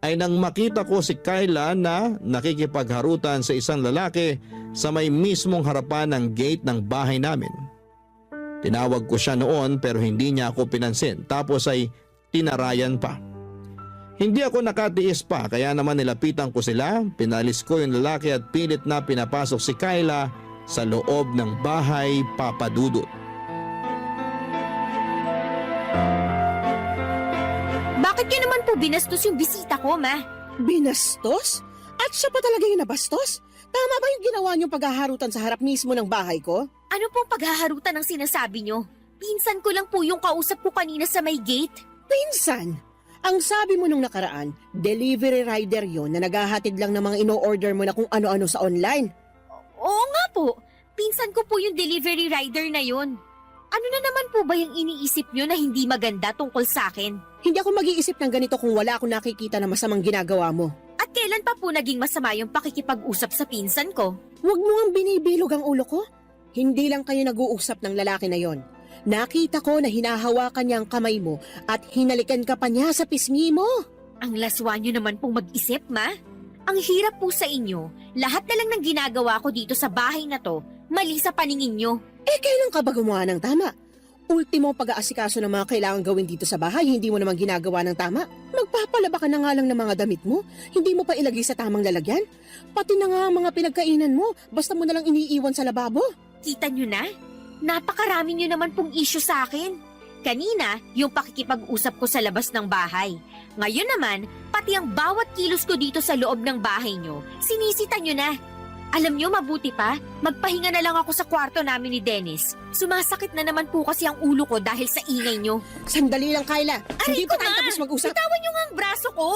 ay nang makita ko si Kyla na nakikipagharutan sa isang lalaki sa may mismong harapan ng gate ng bahay namin. Tinawag ko siya noon pero hindi niya ako pinansin tapos ay tinarayan pa. Hindi ako nakatiis pa kaya naman nilapitan ko sila, pinalis ko yung lalaki at pilit na pinapasok si Kyla sa loob ng bahay papadudot. Bakit niyo naman po binastos yung bisita ko, Ma? Binastos? At siya pa talaga yung nabastos? Tama ba yung ginawa niyong paghaharutan sa harap mismo ng bahay ko? Ano pong paghaharutan ang sinasabi niyo? Pinsan ko lang po yung kausap ko kanina sa may gate. Pinsan! Ang sabi mo nung nakaraan, delivery rider yon na naghahatid lang ng mga ino-order mo na kung ano-ano sa online. Oo nga po. Pinsan ko po yung delivery rider na yon. Ano na naman po ba yung iniisip niyo na hindi maganda tungkol sa akin? Hindi ako mag-iisip ng ganito kung wala akong nakikita na masamang ginagawa mo. At kailan pa po naging masama yung pakikipag-usap sa pinsan ko? Huwag mo ang binibilog ang ulo ko. Hindi lang kayo nag-uusap ng lalaki na yon. Nakita ko na hinahawakan niya ang kamay mo at hinalikan ka pa niya sa pisngi mo. Ang laswa niyo naman pong mag-isip, Ma. Ang hirap po sa inyo. Lahat na lang ng ginagawa ko dito sa bahay na to, mali sa paningin niyo. Eh, kailan ka ba gumawa ng tama? Ultimo pag-aasikaso ng mga kailangan gawin dito sa bahay, hindi mo naman ginagawa ng tama. Magpapalaba ka na nga lang ng mga damit mo, hindi mo pa ilagay sa tamang lalagyan. Pati na nga ang mga pinagkainan mo, basta mo na lang iniiwan sa lababo. Kita nyo na? Napakarami nyo naman pong issue sa akin. Kanina, yung pakikipag-usap ko sa labas ng bahay. Ngayon naman, pati ang bawat kilos ko dito sa loob ng bahay nyo, sinisita nyo na. Alam nyo, mabuti pa, magpahinga na lang ako sa kwarto namin ni Dennis. Sumasakit na naman po kasi ang ulo ko dahil sa ingay nyo. Sandali lang, Kyla. Hindi ko pa tayo na! tapos mag-usap. Bitawan nyo nga ang braso ko!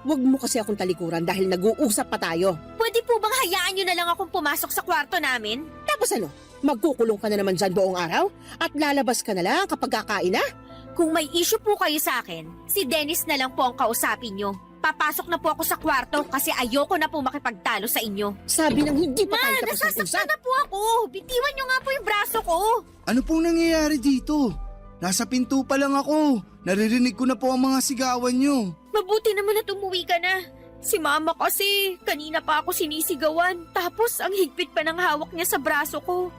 Huwag mo kasi akong talikuran dahil nag-uusap pa tayo. Pwede po bang hayaan nyo na lang akong pumasok sa kwarto namin? Tapos ano, magkukulong ka na naman dyan buong araw? At lalabas ka na lang kapag kakain na? Kung may issue po kayo sa akin, si Dennis na lang po ang kausapin nyo. Papasok na po ako sa kwarto kasi ayoko na po makipagtalo sa inyo. Sabi ng hindi pa tayo tapos Nasasaktan mag-usap. na po ako! Bitiwan nyo nga po yung braso ko! Ano pong nangyayari dito? Nasa pinto pa lang ako. Naririnig ko na po ang mga sigawan nyo. Mabuti naman at umuwi ka na. Si Mama kasi, kanina pa ako sinisigawan. Tapos ang higpit pa ng hawak niya sa braso ko.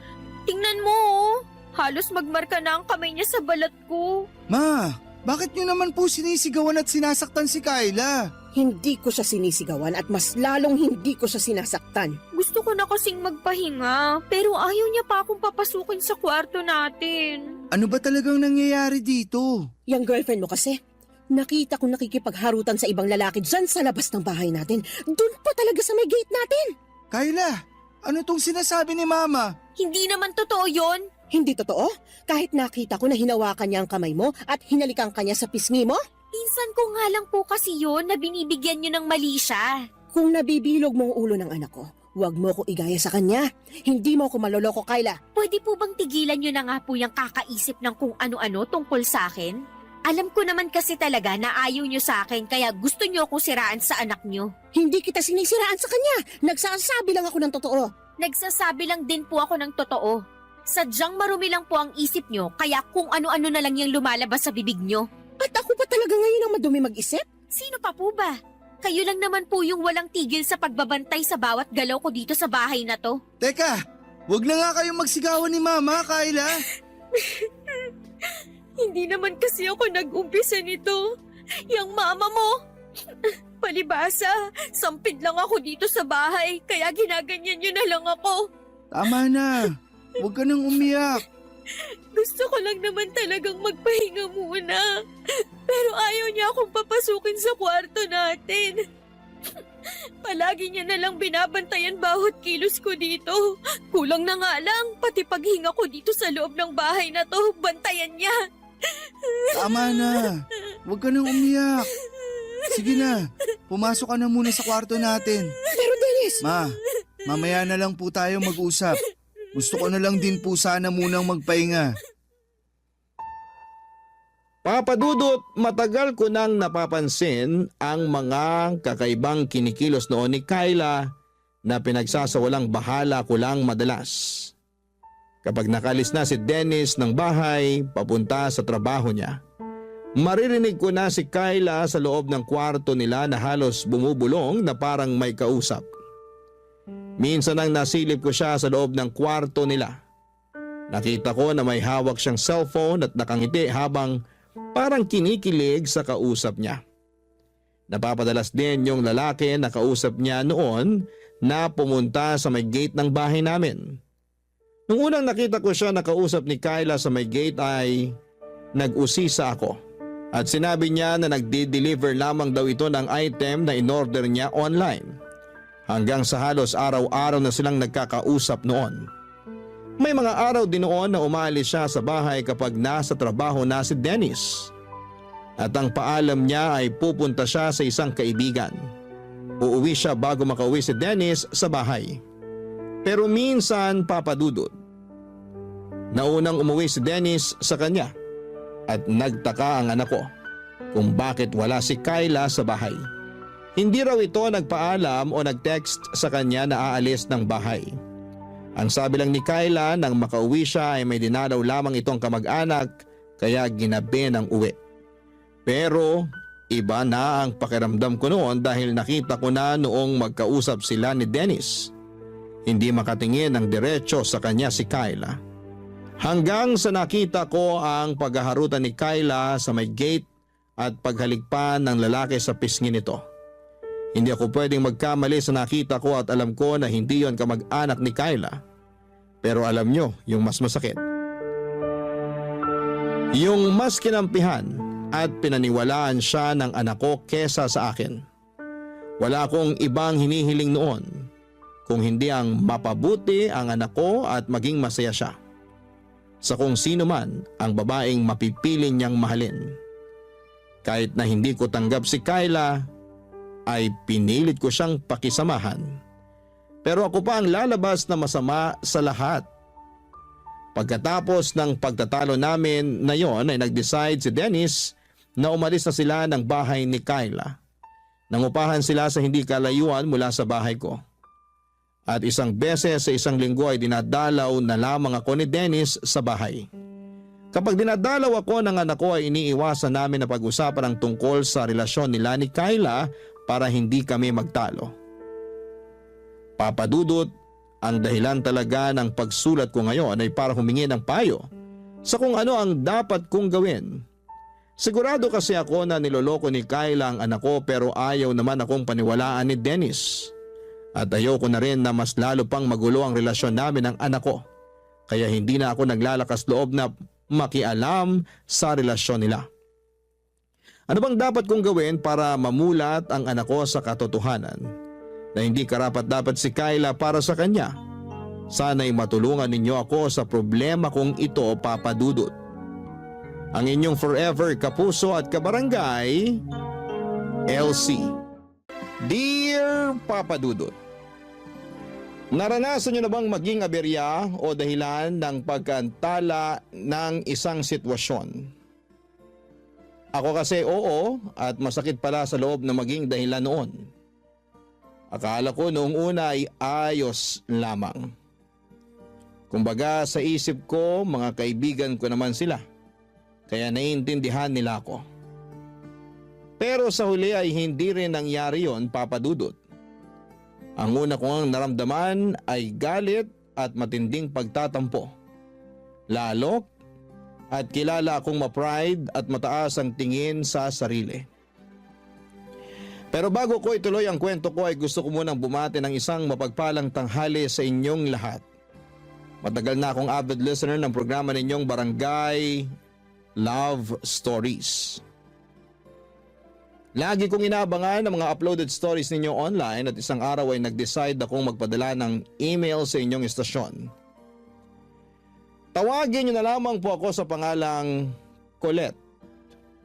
Tingnan mo oh. Halos magmarka na ang kamay niya sa balat ko. Ma, bakit nyo naman po sinisigawan at sinasaktan si Kyla? Hindi ko siya sinisigawan at mas lalong hindi ko siya sinasaktan. Gusto ko na kasing magpahinga, pero ayaw niya pa akong papasukin sa kwarto natin. Ano ba talagang nangyayari dito? Yang girlfriend mo kasi, nakita kong nakikipagharutan sa ibang lalaki dyan sa labas ng bahay natin. Doon pa talaga sa may gate natin. Kyla, ano tong sinasabi ni Mama? Hindi naman totoo yon. Hindi totoo? Kahit nakita ko na hinawakan niya ang kamay mo at hinalikan ka niya sa pisngi mo? Pinsan ko nga lang po kasi yon na binibigyan niyo ng mali siya. Kung nabibilog mo ang ulo ng anak ko, huwag mo ko igaya sa kanya. Hindi mo ko maloloko, Kyla. Pwede po bang tigilan niyo na nga po yung kakaisip ng kung ano-ano tungkol sa akin? Alam ko naman kasi talaga na ayaw niyo sa akin kaya gusto niyo akong siraan sa anak niyo. Hindi kita sinisiraan sa kanya. Nagsasabi lang ako ng totoo. Nagsasabi lang din po ako ng totoo. Sadyang marumi lang po ang isip niyo kaya kung ano-ano na lang yung lumalabas sa bibig niyo. At ako pa talaga ngayon ang madumi mag-isip? Sino pa po ba? Kayo lang naman po yung walang tigil sa pagbabantay sa bawat galaw ko dito sa bahay na to. Teka, wag na nga kayong magsigawan ni Mama, Kyla. Hindi naman kasi ako nag-umpisa nito. Yang mama mo. Palibasa, sampid lang ako dito sa bahay kaya ginaganyan niyo na lang ako. Tama na. Huwag ka nang umiyak. Gusto ko lang naman talagang magpahinga muna. Pero ayaw niya akong papasukin sa kwarto natin. Palagi niya na lang binabantayan bawat kilos ko dito. Kulang na nga lang, pati paghinga ko dito sa loob ng bahay na to, bantayan niya. Tama na. Huwag ka nang umiyak. Sige na, pumasok ka na muna sa kwarto natin. Pero Dennis, Mamaya na lang po tayo mag-usap. Gusto ko na lang din po sana munang magpahinga. Papadudot, matagal ko nang napapansin ang mga kakaibang kinikilos noon ni Kyla na pinagsasawalang bahala ko lang madalas. Kapag nakalis na si Dennis ng bahay, papunta sa trabaho niya, maririnig ko na si Kyla sa loob ng kwarto nila na halos bumubulong na parang may kausap. Minsan nang nasilip ko siya sa loob ng kwarto nila. Nakita ko na may hawak siyang cellphone at nakangiti habang parang kinikilig sa kausap niya. Napapadalas din yung lalaki na kausap niya noon na pumunta sa may gate ng bahay namin. Nung unang nakita ko siya na kausap ni Kyla sa may gate ay nag-usisa ako at sinabi niya na nagdi-deliver lamang daw ito ng item na in-order niya online. Hanggang sa halos araw-araw na silang nagkakausap noon. May mga araw din noon na umalis siya sa bahay kapag nasa trabaho na si Dennis. At ang paalam niya ay pupunta siya sa isang kaibigan. Uuwi siya bago makauwi si Dennis sa bahay. Pero minsan papadudod. Naunang umuwi si Dennis sa kanya at nagtaka ang anak ko kung bakit wala si Kyla sa bahay. Hindi raw ito nagpaalam o nag-text sa kanya na aalis ng bahay. Ang sabi lang ni Kyla nang makauwi siya ay may dinalaw lamang itong kamag-anak kaya ginabi ng uwi. Pero iba na ang pakiramdam ko noon dahil nakita ko na noong magkausap sila ni Dennis. Hindi makatingin ng diretso sa kanya si Kyla. Hanggang sa nakita ko ang paghaharutan ni Kyla sa may gate at paghaligpan ng lalaki sa pisngi nito. Hindi ako pwedeng magkamali sa nakita ko at alam ko na hindi yon kamag-anak ni Kyla. Pero alam nyo yung mas masakit. Yung mas kinampihan at pinaniwalaan siya ng anak ko kesa sa akin. Wala akong ibang hinihiling noon kung hindi ang mapabuti ang anak ko at maging masaya siya sa kung sino man ang babaeng mapipiling niyang mahalin. Kahit na hindi ko tanggap si Kyla, ay pinilit ko siyang pakisamahan. Pero ako pa ang lalabas na masama sa lahat. Pagkatapos ng pagtatalo namin na yon ay nag-decide si Dennis na umalis na sila ng bahay ni Kyla. Nangupahan sila sa hindi kalayuan mula sa bahay ko. At isang beses sa isang linggo ay dinadalaw na lamang ako ni Dennis sa bahay. Kapag dinadalaw ako ng anak ko ay iniiwasan namin na pag-usapan ang tungkol sa relasyon nila ni Kyla para hindi kami magtalo. Papadudot, ang dahilan talaga ng pagsulat ko ngayon ay para humingi ng payo sa kung ano ang dapat kong gawin. Sigurado kasi ako na niloloko ni Kyla ang anak ko pero ayaw naman akong paniwalaan ni Dennis. At ayoko na rin na mas lalo pang magulo ang relasyon namin ng anak ko. Kaya hindi na ako naglalakas loob na makialam sa relasyon nila. Ano bang dapat kong gawin para mamulat ang anak ko sa katotohanan na hindi karapat-dapat si Kyla para sa kanya? Sana'y matulungan ninyo ako sa problema kong ito, Papa Dudut. Ang inyong forever kapuso at kabarangay, LC. Dear Papa Dudut, naranasan nyo na bang maging aberya o dahilan ng pagkantala ng isang sitwasyon? Ako kasi oo at masakit pala sa loob na maging dahilan noon. Akala ko noong una ay ayos lamang. Kumbaga sa isip ko mga kaibigan ko naman sila, kaya naiintindihan nila ako. Pero sa huli ay hindi rin nangyari yon, Papa Dudut. Ang una kong naramdaman ay galit at matinding pagtatampo. Lalo at kilala akong ma-pride at mataas ang tingin sa sarili. Pero bago ko ituloy ang kwento ko ay gusto ko munang bumati ng isang mapagpalang tanghali sa inyong lahat. Matagal na akong avid listener ng programa ninyong Barangay Love Stories. Lagi kong inaabangan ang mga uploaded stories ninyo online at isang araw ay nag-decide akong magpadala ng email sa inyong istasyon. Tawagin niyo na lamang po ako sa pangalang Colette.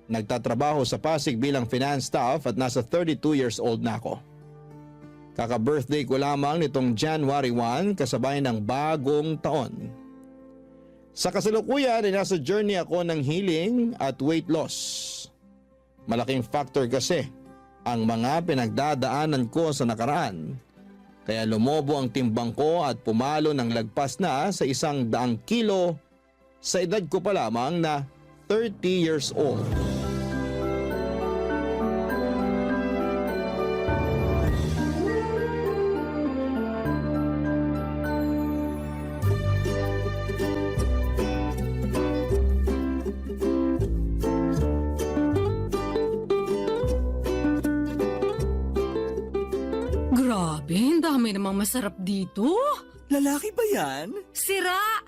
Nagtatrabaho sa Pasig bilang finance staff at nasa 32 years old na ako. Kaka-birthday ko lamang nitong January 1 kasabay ng bagong taon. Sa kasalukuyan ay nasa journey ako ng healing at weight loss. Malaking factor kasi ang mga pinagdadaanan ko sa nakaraan. Kaya lumobo ang timbang ko at pumalo ng lagpas na sa 100 kilo sa edad ko pa lamang na 30 years old. Grabe, ang dami namang masarap dito. Lalaki ba yan? Sira!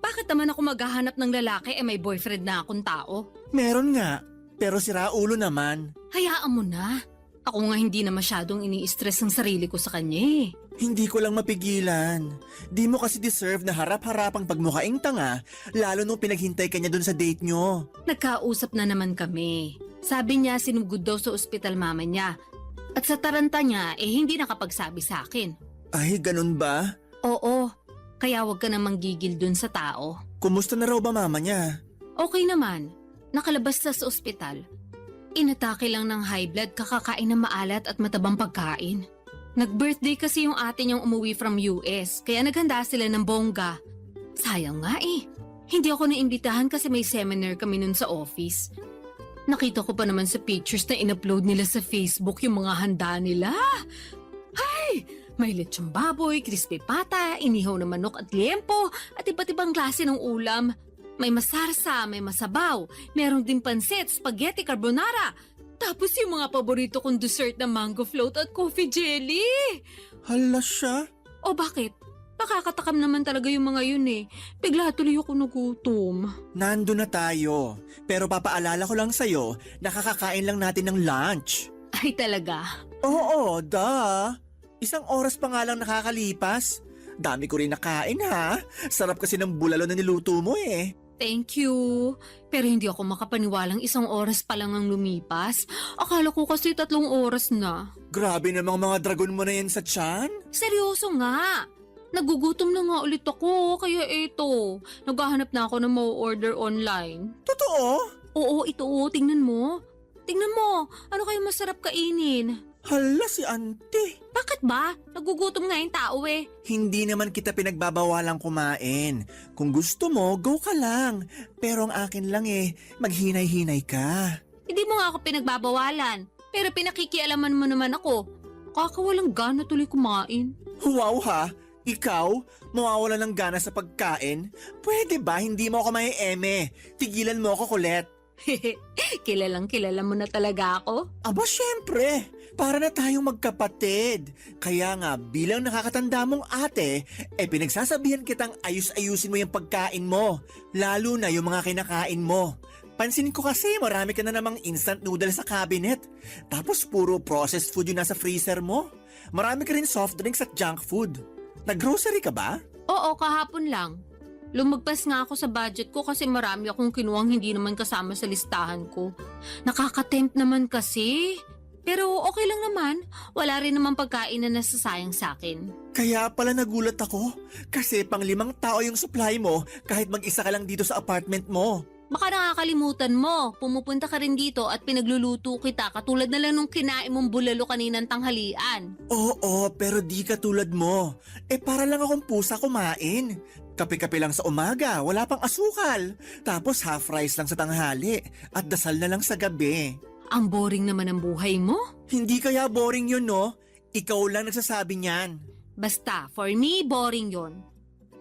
Bakit naman ako maghahanap ng lalaki may boyfriend na akong tao? Meron nga, pero sira ulo naman. Hayaan mo na. Ako nga hindi na masyadong ini-stress ang sarili ko sa kanya eh. Hindi ko lang mapigilan. Di mo kasi deserve na harap-harapang pagmukhaing tanga, lalo nung pinaghintay ka niya dun sa date nyo. Nagkausap na naman kami. Sabi niya sinugod daw sa ospital mama niya. At sa taranta niya hindi nakapagsabi sa akin. Ay, ganun ba? Oo, kaya wag ka namang gigil dun sa tao. Kumusta na raw ba mama niya? Okay naman, nakalabas na sa ospital. Inatake lang ng high blood kakakain ng maalat at matabang pagkain. Nag-birthday kasi yung ate niyang umuwi from US, kaya naghanda sila ng bongga. Sayang nga hindi ako naimbitahan kasi may seminar kami nun sa office. Nakita ko pa naman sa pictures na in-upload nila sa Facebook yung mga handa nila. Ay! May lechong baboy, crispy pata, inihaw na manok at liempo, at iba't ibang klase ng ulam. May masarsa, may masabaw, meron din pansit, spaghetti carbonara. Tapos yung mga paborito kong dessert na mango float at coffee jelly. Hala siya. O bakit? Nakakatakam naman talaga yung mga yun eh. Bigla tuloy ako nagutom. Nando na tayo. Pero papaalala ko lang sa'yo, nakakakain lang natin ng lunch. Ay talaga? Oo, da. 1 oras pa nga lang nakakalipas. Dami ko rin nakain ha. Sarap kasi ng bulalo na niluto mo eh. Thank you. Pero hindi ako makapaniwalang 1 oras pa lang ang lumipas. Akala ko kasi 3 oras na. Grabe namang mga dragon mo na yan sa tiyan. Seryoso nga. Nagugutom na nga ulit ako, kaya eto. Naghahanap na ako ng mau-order online. Totoo? Oo, ito. Tingnan mo. Tingnan mo. Ano kayo masarap kainin? Hala si auntie. Bakit ba? Nagugutom nga yung tao eh. Hindi naman kita pinagbabawalang kumain. Kung gusto mo, go ka lang. Pero ang akin lang maghinay-hinay ka. Hindi mo nga ako pinagbabawalan. Pero pinakikialaman mo naman ako. Kakawalang gana tuloy kumain. Wow ha? Ikaw, mawawala ng gana sa pagkain? Pwede ba hindi mo ako may-eme? Tigilan mo ako, Colette. Kilalang kilala mo na talaga ako. Aba syempre, para na tayong magkapatid. Kaya nga bilang nakakatanda mong ate, pinagsasabihan kitang ayus-ayusin mo yung pagkain mo. Lalo na yung mga kinakain mo. Pansin ko kasi marami ka na namang instant noodles sa cabinet. Tapos puro processed food yung nasa freezer mo. Marami ka rin soft drinks at junk food. Nag-grocery ka ba? Oo, kahapon lang. Lumagpas nga ako sa budget ko kasi marami akong kinuwang hindi naman kasama sa listahan ko. Nakaka-tempt naman kasi. Pero okay lang naman. Wala rin naman pagkain na nasasayang sa akin. Kaya pala nagulat ako. Kasi pang 5 tao yung supply mo kahit mag-isa ka lang dito sa apartment mo. Baka nakakalimutan mo. Pumupunta ka rin dito at pinagluluto kita katulad na lang nung kinain mong bulalo kaninang tanghalian. Oo, pero di katulad mo. Para lang akong pusa kumain. Kape-kape lang sa umaga, wala pang asukal. Tapos half rice lang sa tanghali at dasal na lang sa gabi. Ang boring naman ang buhay mo. Hindi kaya boring yun, no? Ikaw lang nagsasabi niyan. Basta, for me, boring yon.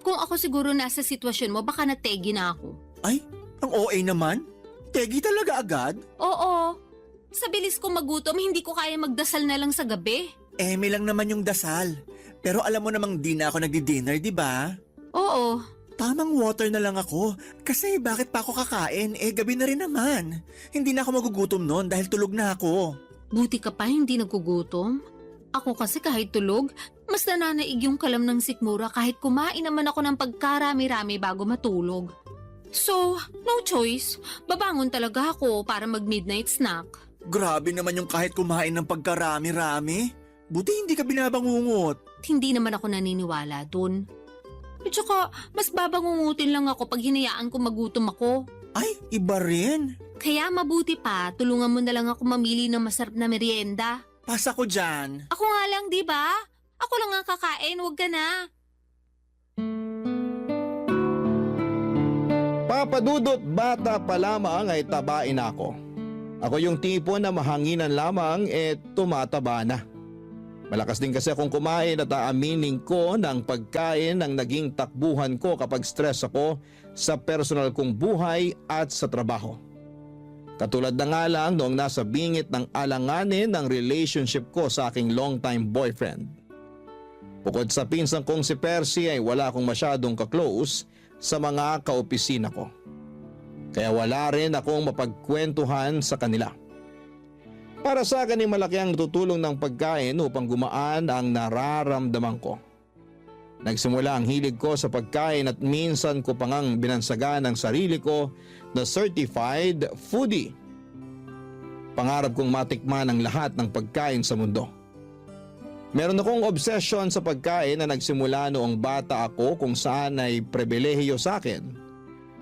Kung ako siguro nasa sitwasyon mo, baka nategi na ako. Ay, ang OA naman. Tegi talaga agad. Oo. Sa bilis ko magutom, hindi ko kaya magdasal na lang sa gabi. Eme lang naman yung dasal. Pero alam mo namang di na ako nagdi-dinner, di ba? Oo. Tamang water na lang ako. Kasi bakit pa ako kakain? Gabi na rin naman. Hindi na ako magugutom noon dahil tulog na ako. Buti ka pa hindi nagugutom. Ako kasi kahit tulog, mas nananaig yung kalam ng sikmura kahit kumain naman ako ng pagkarami-rami bago matulog. So, no choice. Babangon talaga ako para mag-midnight snack. Grabe naman yung kahit kumain ng pagkarami-rami. Buti hindi ka binabangungot. Hindi naman ako naniniwala dun. At saka, mas babangungutin lang ako pag hinayaan ko magutom ako. Ay, iba rin. Kaya mabuti pa, tulungan mo na lang ako mamili ng masarap na merienda. Pasa ko dyan. Ako nga lang, di ba? Ako lang ang kakain, wag ka na. Papadudot, bata pa lamang ay tabain ako. Ako yung tipo na mahanginan lamang tumataba na. Malakas din kasi akong kumain at aaminin ko ng pagkain ang naging takbuhan ko kapag stress ako sa personal kong buhay at sa trabaho. Katulad na nga lang noong nasa bingit ng alanganin ng relationship ko sa aking longtime boyfriend. Bukod sa pinsan kong si Percy ay wala akong masyadong kaklose sa mga kaopisina ko. Kaya wala rin akong mapagkwentuhan sa kanila. Para sa akin ay malaki ang tutulong ng pagkain upang gumaan ang nararamdaman ko. Nagsimula ang hilig ko sa pagkain at minsan ko pa ngang binansagan ang sarili ko na certified foodie. Pangarap kong matikman ang lahat ng pagkain sa mundo. Meron akong obsession sa pagkain na nagsimula noong bata ako kung saan ay pribilehiyo sa akin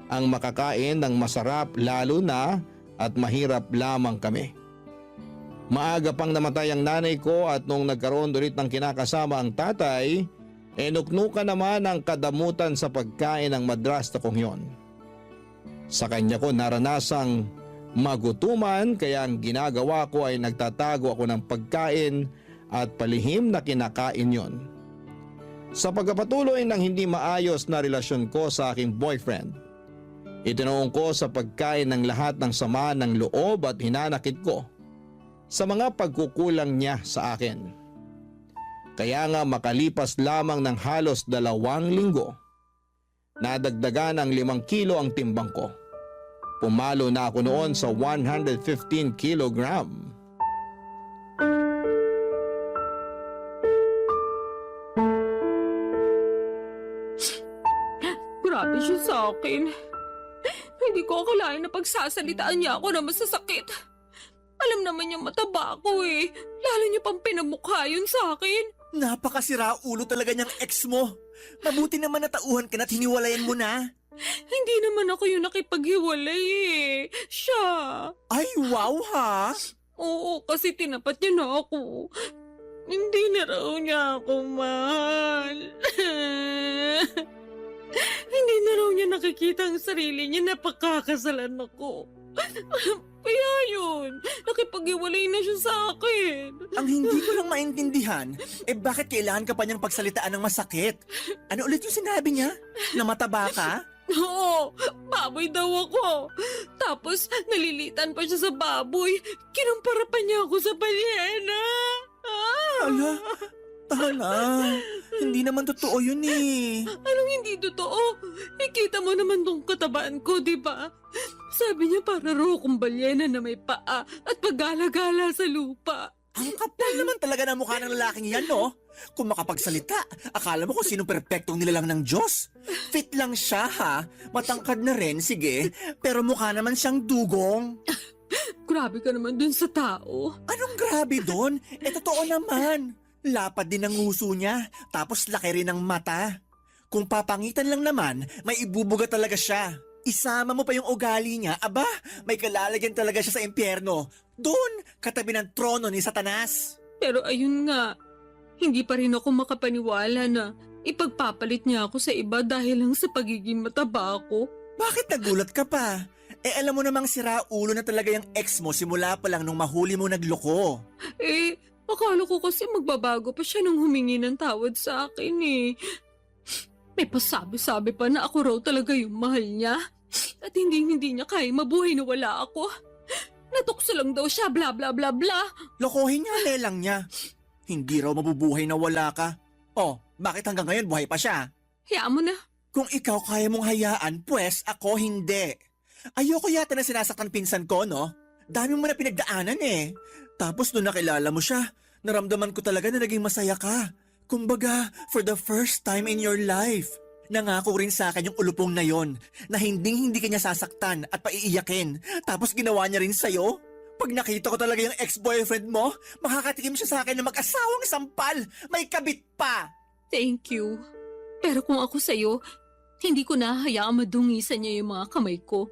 ang makakain ng masarap lalo na at mahirap lamang kami. Maaga pang namatay ang nanay ko at nung nagkaroon ulit ng kinakasama ang tatay, nuknukan naman ang kadamutan sa pagkain ng madrasta kong yon. Sa kanya ko naranasang magutuman kaya ang ginagawa ko ay nagtatago ako ng pagkain at palihim na kinakain yon. Sa pagpapatuloy ng hindi maayos na relasyon ko sa aking boyfriend, itinuong ko sa pagkain ng lahat ng sama ng loob at hinanakit ko sa mga pagkukulang niya sa akin. Kaya nga makalipas lamang ng halos 2 linggo, nadagdagan ng 5 kilo ang timbang ko. Pumalo na ako noon sa 115 kilogram. Grabe siya sa akin. Hindi ko akalain na pagsasalitaan niya ako na masasakit. Alam naman niya mataba ako eh. Lalo niya pang pinamukha yun sa akin. Napakasira ulo talaga niyang ex mo. Mabuti naman natauhan ka na't hiniwalayan mo na. Hindi naman ako yung nakipaghiwalay eh. Siya. Ay, wow ha! Oo, kasi tinapat niya na ako. Hindi na raw niya ako mahal. Hindi na raw niya nakikita ang sarili niya na pagkakasalan ako. Kaya yun, nakipag-iwalay na siya sa akin. Ang hindi ko lang maintindihan, bakit kailangan ka pa niyang pagsalitaan ng masakit? Ano ulit yung sinabi niya? Na mataba ka? Oo, baboy daw ako. Tapos nalilitan pa siya sa baboy. Kinumpara pa niya ako sa balyena. Ala, tala. Hindi naman totoo yun eh. Anong hindi totoo? Ikita mo naman tong katabaan ko, di ba? Sabi niya para raw akong balyena na may paa at paggala-gala sa lupa. Ang kapal naman talaga ng mukha ng lalaking yan, no? Kung makapagsalita, akala mo kung sinong perpektong nilalang ng Diyos. Fit lang siya, ha? Matangkad na rin, sige. Pero mukha naman siyang dugong. Grabe ka naman dun sa tao. Anong grabe doon? Totoo naman. Lapad din ang nguso niya, tapos laki rin ang mata. Kung papangitan lang naman, may ibubuga talaga siya. Isama mo pa yung ugali niya, aba, may kalalagyan talaga siya sa impyerno. Doon, katabi ng trono ni Satanas. Pero ayun nga, hindi pa rin ako makapaniwala na ipagpapalit niya ako sa iba dahil lang sa pagiging mataba ako. Bakit nagulat ka pa? Alam mo namang sira ulo na talaga yung ex mo simula pa lang nung mahuli mo nagloko. Akala ko kasi magbabago pa siya nung humingi ng tawad sa akin eh. May pasabi-sabi pa na ako raw talaga yung mahal niya. At hindi niya kaya mabuhay na wala ako. Natukso lang daw siya, bla bla bla bla. Lokohin niya, lelang niya. Hindi raw mabubuhay na wala ka. Oh, bakit hanggang ngayon buhay pa siya? Hayaan mo na. Kung ikaw kaya mong hayaan, pues ako hindi. Ayoko yata na sinasaktan pinsan ko, no? Dami mo na pinagdaanan eh. Tapos nung nakilala mo siya, naramdaman ko talaga na naging masaya ka. Kumbaga, for the first time in your life. Nangako rin sa akin yung ulupong na yon na hindi ka niya sasaktan at paiiyakin. Tapos ginawa niya rin sa'yo. Pag nakita ko talaga yung ex-boyfriend mo, makakatikim siya sa akin na mag-asawang sampal. May kabit pa. Thank you. Pero kung ako sa'yo, hindi ko na hayaang madungisan niya yung mga kamay ko.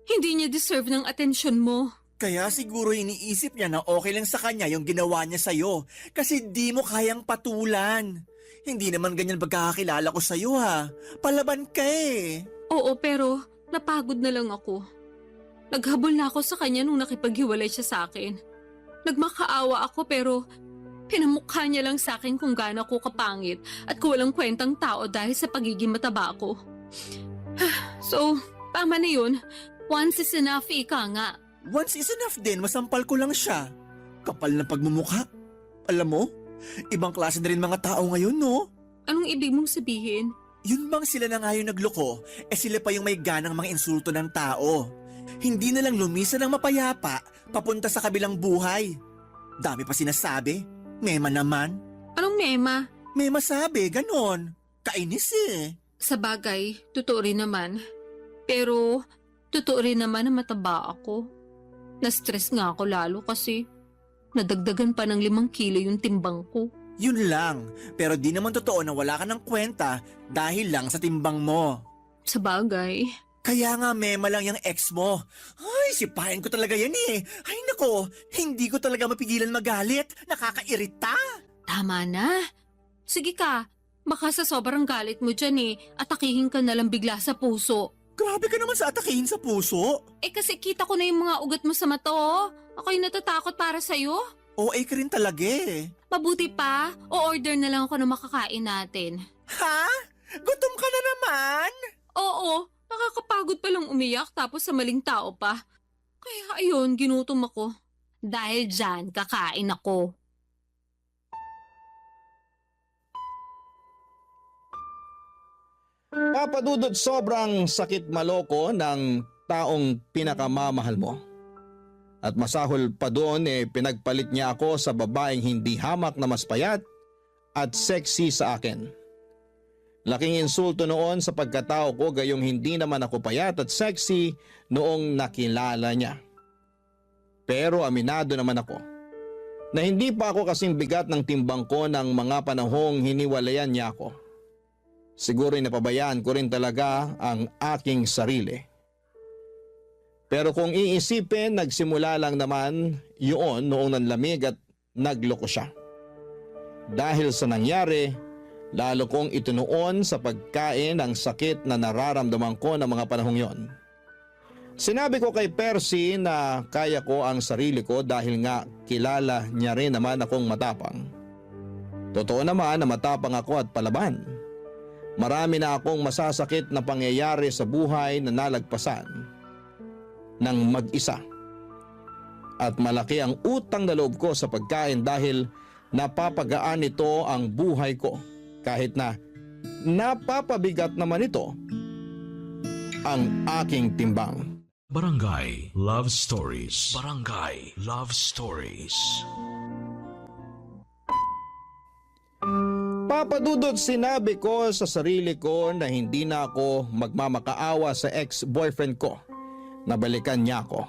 Hindi niya deserve ng atensyon mo. Kaya siguro iniisip niya na okay lang sa kanya yung ginawa niya sa'yo kasi di mo kayang patulan. Hindi naman ganyan pagkakakilala ko sa'yo ha. Palaban ka eh. Oo, pero napagod na lang ako. Naghabol na ako sa kanya nung nakipaghiwalay siya sa akin. Nagmakaawa ako pero pinamukha niya lang sa akin kung gaano ako kapangit at kung walang kwentang tao dahil sa pagiging mataba ko. So, tama na yun. Once is enough, ika nga. Once is enough din, masampal ko lang siya. Kapal na pagmumukha. Alam mo, ibang klase na rin mga tao ngayon, no? Anong ibig mong sabihin? Yun bang sila na nga yung nagloko, sila pa yung may ganang mga insulto ng tao. Hindi na lang lumisa ng mapayapa, papunta sa kabilang buhay. Dami pa sinasabi. Mema naman. Anong mema? Mema sabi, ganon. Kainis eh. Sa bagay, totoo rin naman. Pero, totoo rin naman na mataba ako. Na-stress nga ako lalo kasi nadagdagan pa ng 5 kilo yung timbang ko. Yun lang, pero di naman totoo na wala ka ng kwenta dahil lang sa timbang mo. Sa bagay. Kaya nga mema lang yung ex mo. Ay, sipahin ko talaga yan eh. Ay nako, hindi ko talaga mapigilan magalit. Nakakairita. Tama na. Sige ka, baka sa sobrang galit mo dyan atakihin ka na lang bigla sa puso. Grabe ka naman sa atakihin sa puso. Kasi kita ko na yung mga ugat mo sa mata oh. Ako'y natatakot para sa'yo. OA ka rin talaga eh. Mabuti pa, o-order na lang ako ng makakain natin. Ha? Gutom ka na naman? Oo, nakakapagod palang umiyak tapos sa maling tao pa. Kaya ayun, ginutom ako. Dahil dyan, kakain ako. Papa Dudut, sobrang sakit maloko ng taong pinakamamahal mo. At masahol pa doon pinagpalit niya ako sa babaeng hindi hamak na mas payat at sexy sa akin. Laking insulto noon sa pagkatao ko gayong hindi naman ako payat at sexy noong nakilala niya. Pero aminado naman ako na hindi pa ako kasing bigat ng timbang ko ng mga panahong hiniwalayan niya ako. Siguro napabayaan ko rin talaga ang aking sarili. Pero kung iisipin, nagsimula lang naman yun noong nanlamig at nagloko siya. Dahil sa nangyari, lalo kong itinuon sa pagkain ang sakit na nararamdaman ko ng mga panahong yon. Sinabi ko kay Percy na kaya ko ang sarili ko dahil nga kilala niya rin naman akong matapang. Totoo naman na matapang ako at palaban. Marami na akong masasakit na pangyayari sa buhay na nalagpasan ng mag-isa. At malaki ang utang na loob ko sa pagkain dahil napapagaan nito ang buhay ko kahit na napapabigat naman ito ang aking timbang. Barangay Love Stories. Barangay Love Stories. Papa Dudut, sinabi ko sa sarili ko na hindi na ako magmamakaawa sa ex-boyfriend ko. Nabalikan niya ako.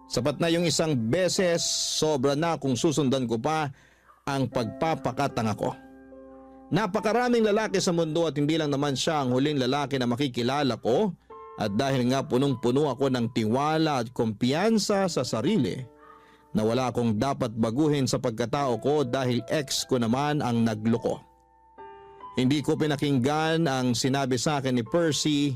Sapat na yung isang beses, sobra na kung susundan ko pa ang pagpapakatanga ko. Napakaraming lalaki sa mundo at hindi lang naman siya ang huling lalaki na makikilala ko. At dahil nga punong-puno ako ng tiwala at kumpiyansa sa sarili, na wala akong dapat baguhin sa pagkatao ko dahil ex ko naman ang nagloko. Hindi ko pinakinggan ang sinabi sa akin ni Percy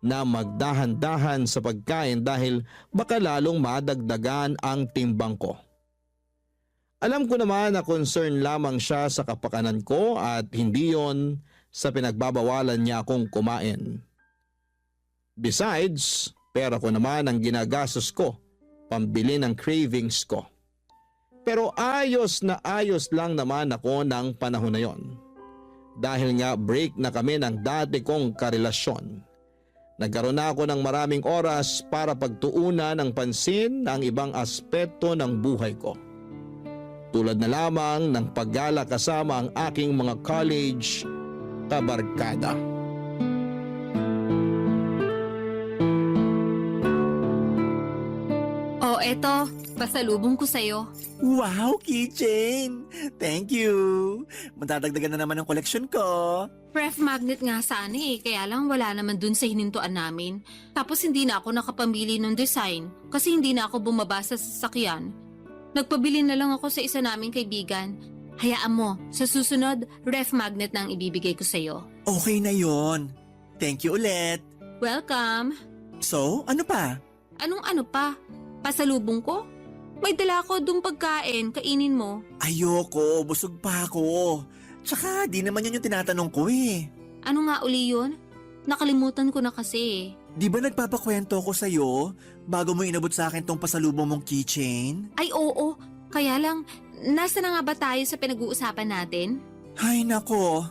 na magdahan-dahan sa pagkain dahil baka lalong madagdagan ang timbang ko. Alam ko naman na concern lamang siya sa kapakanan ko at hindi yon sa pinagbabawalan niya akong kumain. Besides, pera ko naman ang ginagastos ko, pambili ng cravings ko. Pero ayos na ayos lang naman ako ng panahon na yon. Dahil nga break na kami ng dati kong karelasyon. Nagkaroon na ako ng maraming oras para pagtuunan ng pansin ang ibang aspeto ng buhay ko. Tulad na lamang ng paggala kasama ang aking mga college kabarkada. Oh, eto, pasalubong ko sa'yo. Wow, keychain! Thank you! Matadagdagan na naman ang koleksyon ko. Ref magnet nga sana kaya lang wala naman dun sa hinintuan namin. Tapos hindi na ako nakapamili ng design kasi hindi na ako bumaba sa sasakyan. Nagpabili na lang ako sa isa naming kaibigan. Hayaan mo, sa susunod, ref magnet na ang ibibigay ko sa'yo. Okay na yon. Thank you ulit. Welcome! So, ano pa? Anong ano pa? Pasalubong ko? May dala ko dong pagkain, kainin mo. Ayoko, busog pa ako. Tsaka di naman yun yung tinatanong ko eh. Ano nga uli yun? Nakalimutan ko na kasi. Di ba nagpapakwento ko sa'yo bago mo inabot sa akin tong pasalubong mong keychain? Ay oo, kaya lang, nasa na nga ba tayo sa pinag-uusapan natin? Ay nako,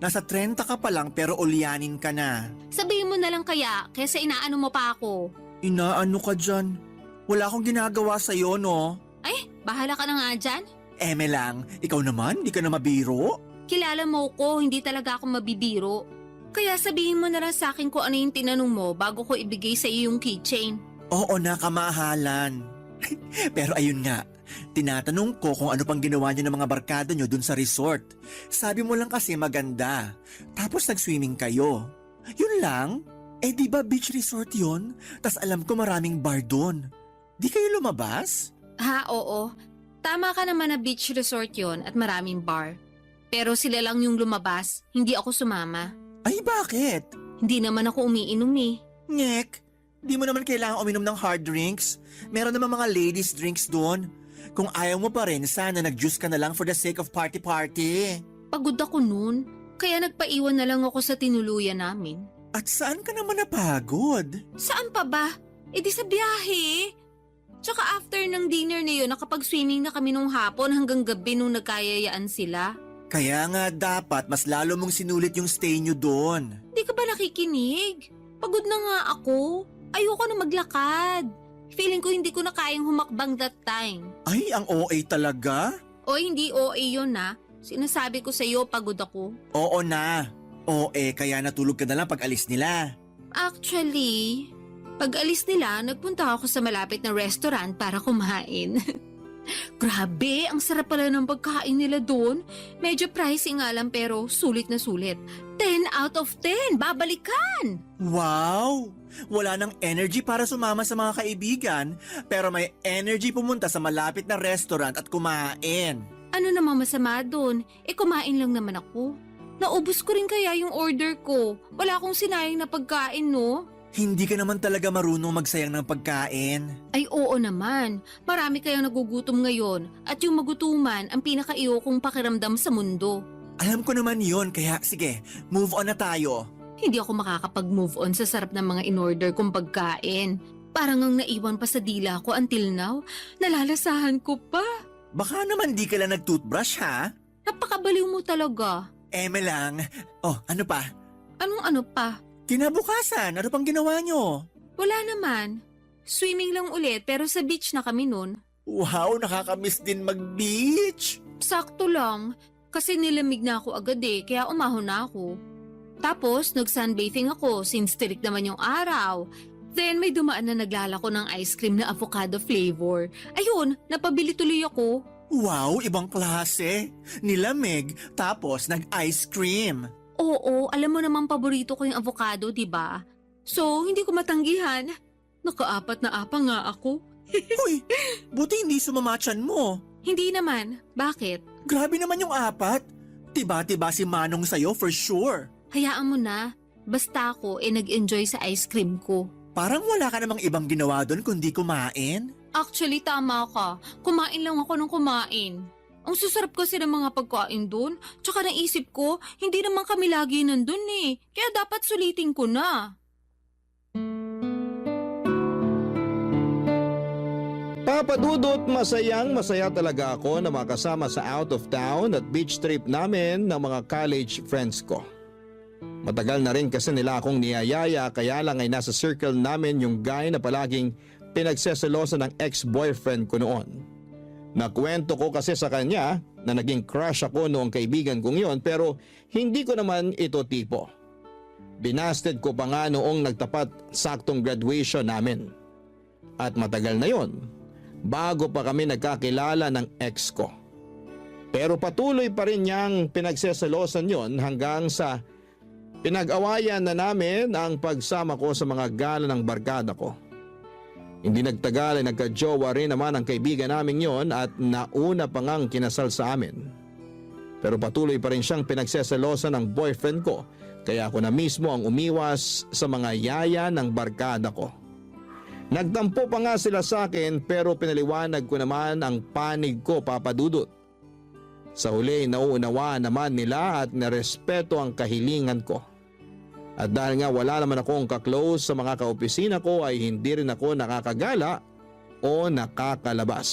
nasa 30 ka pa lang pero ulyanin ka na. Sabihin mo na lang kaya, kaysa inaano mo pa ako. Inaano ka dyan? Wala akong ginagawa sa'yo no? Ay, bahala ka na nga dyan. Eme lang, ikaw naman, di ka na mabiro? Kilala mo ko, hindi talaga ako mabibiro. Kaya sabihin mo na lang sa akin kung ano yung tinanong mo bago ko ibigay sa iyo yung keychain. Oo na, kamahalan. Pero ayun nga, tinatanong ko kung ano pang ginawa niyo ng mga barkada niyo dun sa resort. Sabi mo lang kasi maganda. Tapos nag-swimming kayo. Yun lang? Eh di ba beach resort yun? Tas alam ko maraming bar dun. Di kayo lumabas? Ha, oo. Tama ka naman na beach resort yon at maraming bar. Pero sila lang yung lumabas, hindi ako sumama. Ay bakit? Hindi naman ako umiinom eh. Ngek, di mo naman kailangan uminom ng hard drinks. Meron naman mga ladies drinks doon. Kung ayaw mo pa rin, sana nag-juice ka na lang for the sake of party-party. Pagod ako nun, kaya nagpaiwan na lang ako sa tinuluyan namin. At saan ka naman napagod? Saan pa ba? E di sa biyahe. Tsaka after ng dinner na yun, nakapag-swimming na kami nung hapon hanggang gabi nung nagkayayaan sila. Kaya nga dapat mas lalo mong sinulit yung stay nyo doon. Di ka ba nakikinig? Pagod na nga ako. Ayoko na maglakad. Feeling ko hindi ko na kayang humakbang that time. Ay, ang OA talaga? O hindi OA yun na. Sinasabi ko sa iyo pagod ako. Oo na. OA, kaya natulog ka na lang pag alis nila. Actually, pag alis nila, nagpunta ako sa malapit na restaurant para kumain. Grabe, ang sarap pala ng pagkain nila doon. Medyo pricey nga lang pero sulit na sulit. 10 out of 10, babalikan! Wow! Wala nang energy para sumama sa mga kaibigan, pero may energy pumunta sa malapit na restaurant at kumain. Ano namang masama doon? Kumain lang naman ako. Naubos ko rin kaya yung order ko. Wala akong sinayang na pagkain, no? Hindi ka naman talaga marunong magsayang ng pagkain. Ay oo naman. Marami kayang nagugutom ngayon at yung magutuman ang pinaka-iyokong pakiramdam sa mundo. Alam ko naman yon, kaya sige, move on na tayo. Hindi ako makakapag-move on sa sarap ng mga in-order kong pagkain. Parang ang naiwan pa sa dila ko until now. Nalalasahan ko pa. Baka naman di ka lang nag-toothbrush ha? Napakabaliw mo talaga. Eme lang. Oh, ano pa? Anong ano pa? Kinabukasan, ano pang ginawa nyo? Wala naman. Swimming lang ulit pero sa beach na kami nun. Wow, nakakamiss din mag-beach. Sakto lang. Kasi nilamig na ako agad kaya umahon na ako. Tapos nag-sunbathing ako since tirik naman yung araw. Then may dumaan na naglalako ng ice cream na avocado flavor. Ayun, napabili tuloy ako. Wow, ibang klase. Nilamig, tapos nag-ice cream. Oo, alam mo namang paborito ko yung avocado, di ba? So, hindi ko matanggihan. Nakaapat na apa nga ako. Uy, buti hindi sumamachan mo. Hindi naman. Bakit? Grabe naman yung apat. Tiba-tiba si Manong sa'yo for sure. Hayaan mo na. Basta ako nag-enjoy sa ice cream ko. Parang wala ka namang ibang ginawa doon kundi kumain. Actually, tama ka. Kumain lang ako ng kumain. Ang susarap kasi ng mga pagkain doon. Tsaka naisip ko, hindi naman kami lagi nandun Kaya dapat sulitin ko na. Papa Dudut, masaya talaga ako na makasama sa out of town at beach trip namin ng mga college friends ko. Matagal na rin kasi nila akong niyayaya kaya lang ay nasa circle namin yung guy na palaging pinagseselosan ng ex-boyfriend ko noon. Nakwento ko kasi sa kanya na naging crush ako noong kaibigan kong yon pero hindi ko naman ito tipo. Binasted ko pa nga noong nagtapat saktong graduation namin. At matagal na yon, bago pa kami nagkakilala ng ex ko. Pero patuloy pa rin niyang pinagseselosan yon hanggang sa pinag-awayan na namin ang pagsama ko sa mga gala ng barkada ko. Hindi nagtagal ay nagka-jowa rin naman ang kaibigan namin yon at nauna pa ngang kinasal sa amin. Pero patuloy pa rin siyang pinagseselosan ng boyfriend ko kaya ako na mismo ang umiwas sa mga yaya ng barkada ko. Nagtampo pa nga sila sa akin pero pinaliwanag ko naman ang panig ko, Papa Dudut. Sa huli nauunawaan naman nila at narespeto ang kahilingan ko. At dahil nga wala naman akong kaklose sa mga kaopisina ko ay hindi rin ako nakakagala o nakakalabas.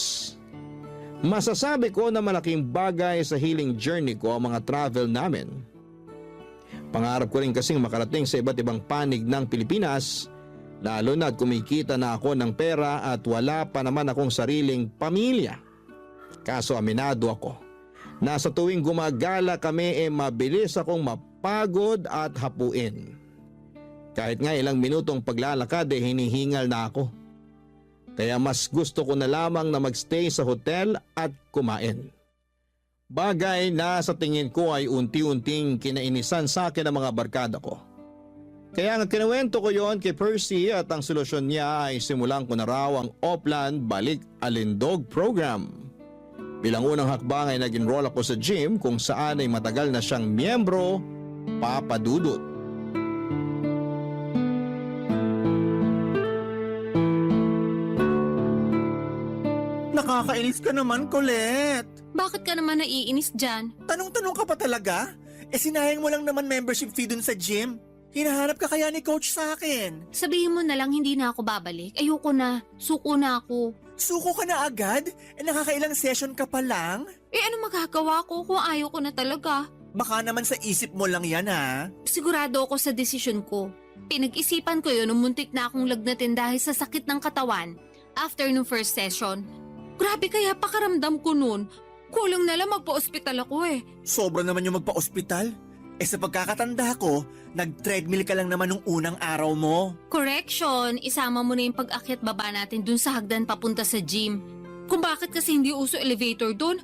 Masasabi ko na malaking bagay sa healing journey ko ang mga travel namin. Pangarap ko rin kasing makarating sa iba't ibang panig ng Pilipinas, lalo na at kumikita na ako ng pera at wala pa naman akong sariling pamilya. Kaso aminado ako, na sa tuwing gumagala kami mabilis akong mapagod at hapuin. Kahit nga ilang minutong paglalakad hinihingal na ako. Kaya mas gusto ko na lamang na magstay sa hotel at kumain. Bagay na sa tingin ko ay unti-unting kinainisan sa akin ang mga barkada ko. Kaya nga kinuwento ko yon kay Percy at ang solusyon niya ay simulan ko na raw ang Oplan Balik Alindog program. Bilang unang hakbang ay nag-enroll ako sa gym kung saan ay matagal na siyang miyembro, Papa Dudut. Nakakainis ka naman, Colette. Bakit ka naman naiinis dyan? Tanong-tanong ka pa talaga? Sinayang mo lang naman membership fee dun sa gym. Hinahanap ka kaya ni coach sa akin. Sabihin mo na lang hindi na ako babalik. Ayoko na. Suko na ako. Suko ka na agad? Nakakailang session ka pa lang? Ano magagawa ko kung ayaw ko na talaga? Baka naman sa isip mo lang yan ha. Sigurado ako sa desisyon ko. Pinag-isipan ko yun nung muntik na akong lagnatin dahil sa sakit ng katawan after nung first session. Grabe kaya pakaramdam ko nun. Kulang na lang magpa-ospital ako eh. Sobra naman yung magpa-ospital. Sa pagkakatanda ko, nag-treadmill ka lang naman nung unang araw mo. Correction, isama mo na yung pag-akyat baba natin dun sa hagdan papunta sa gym. Kung bakit kasi hindi uso elevator dun?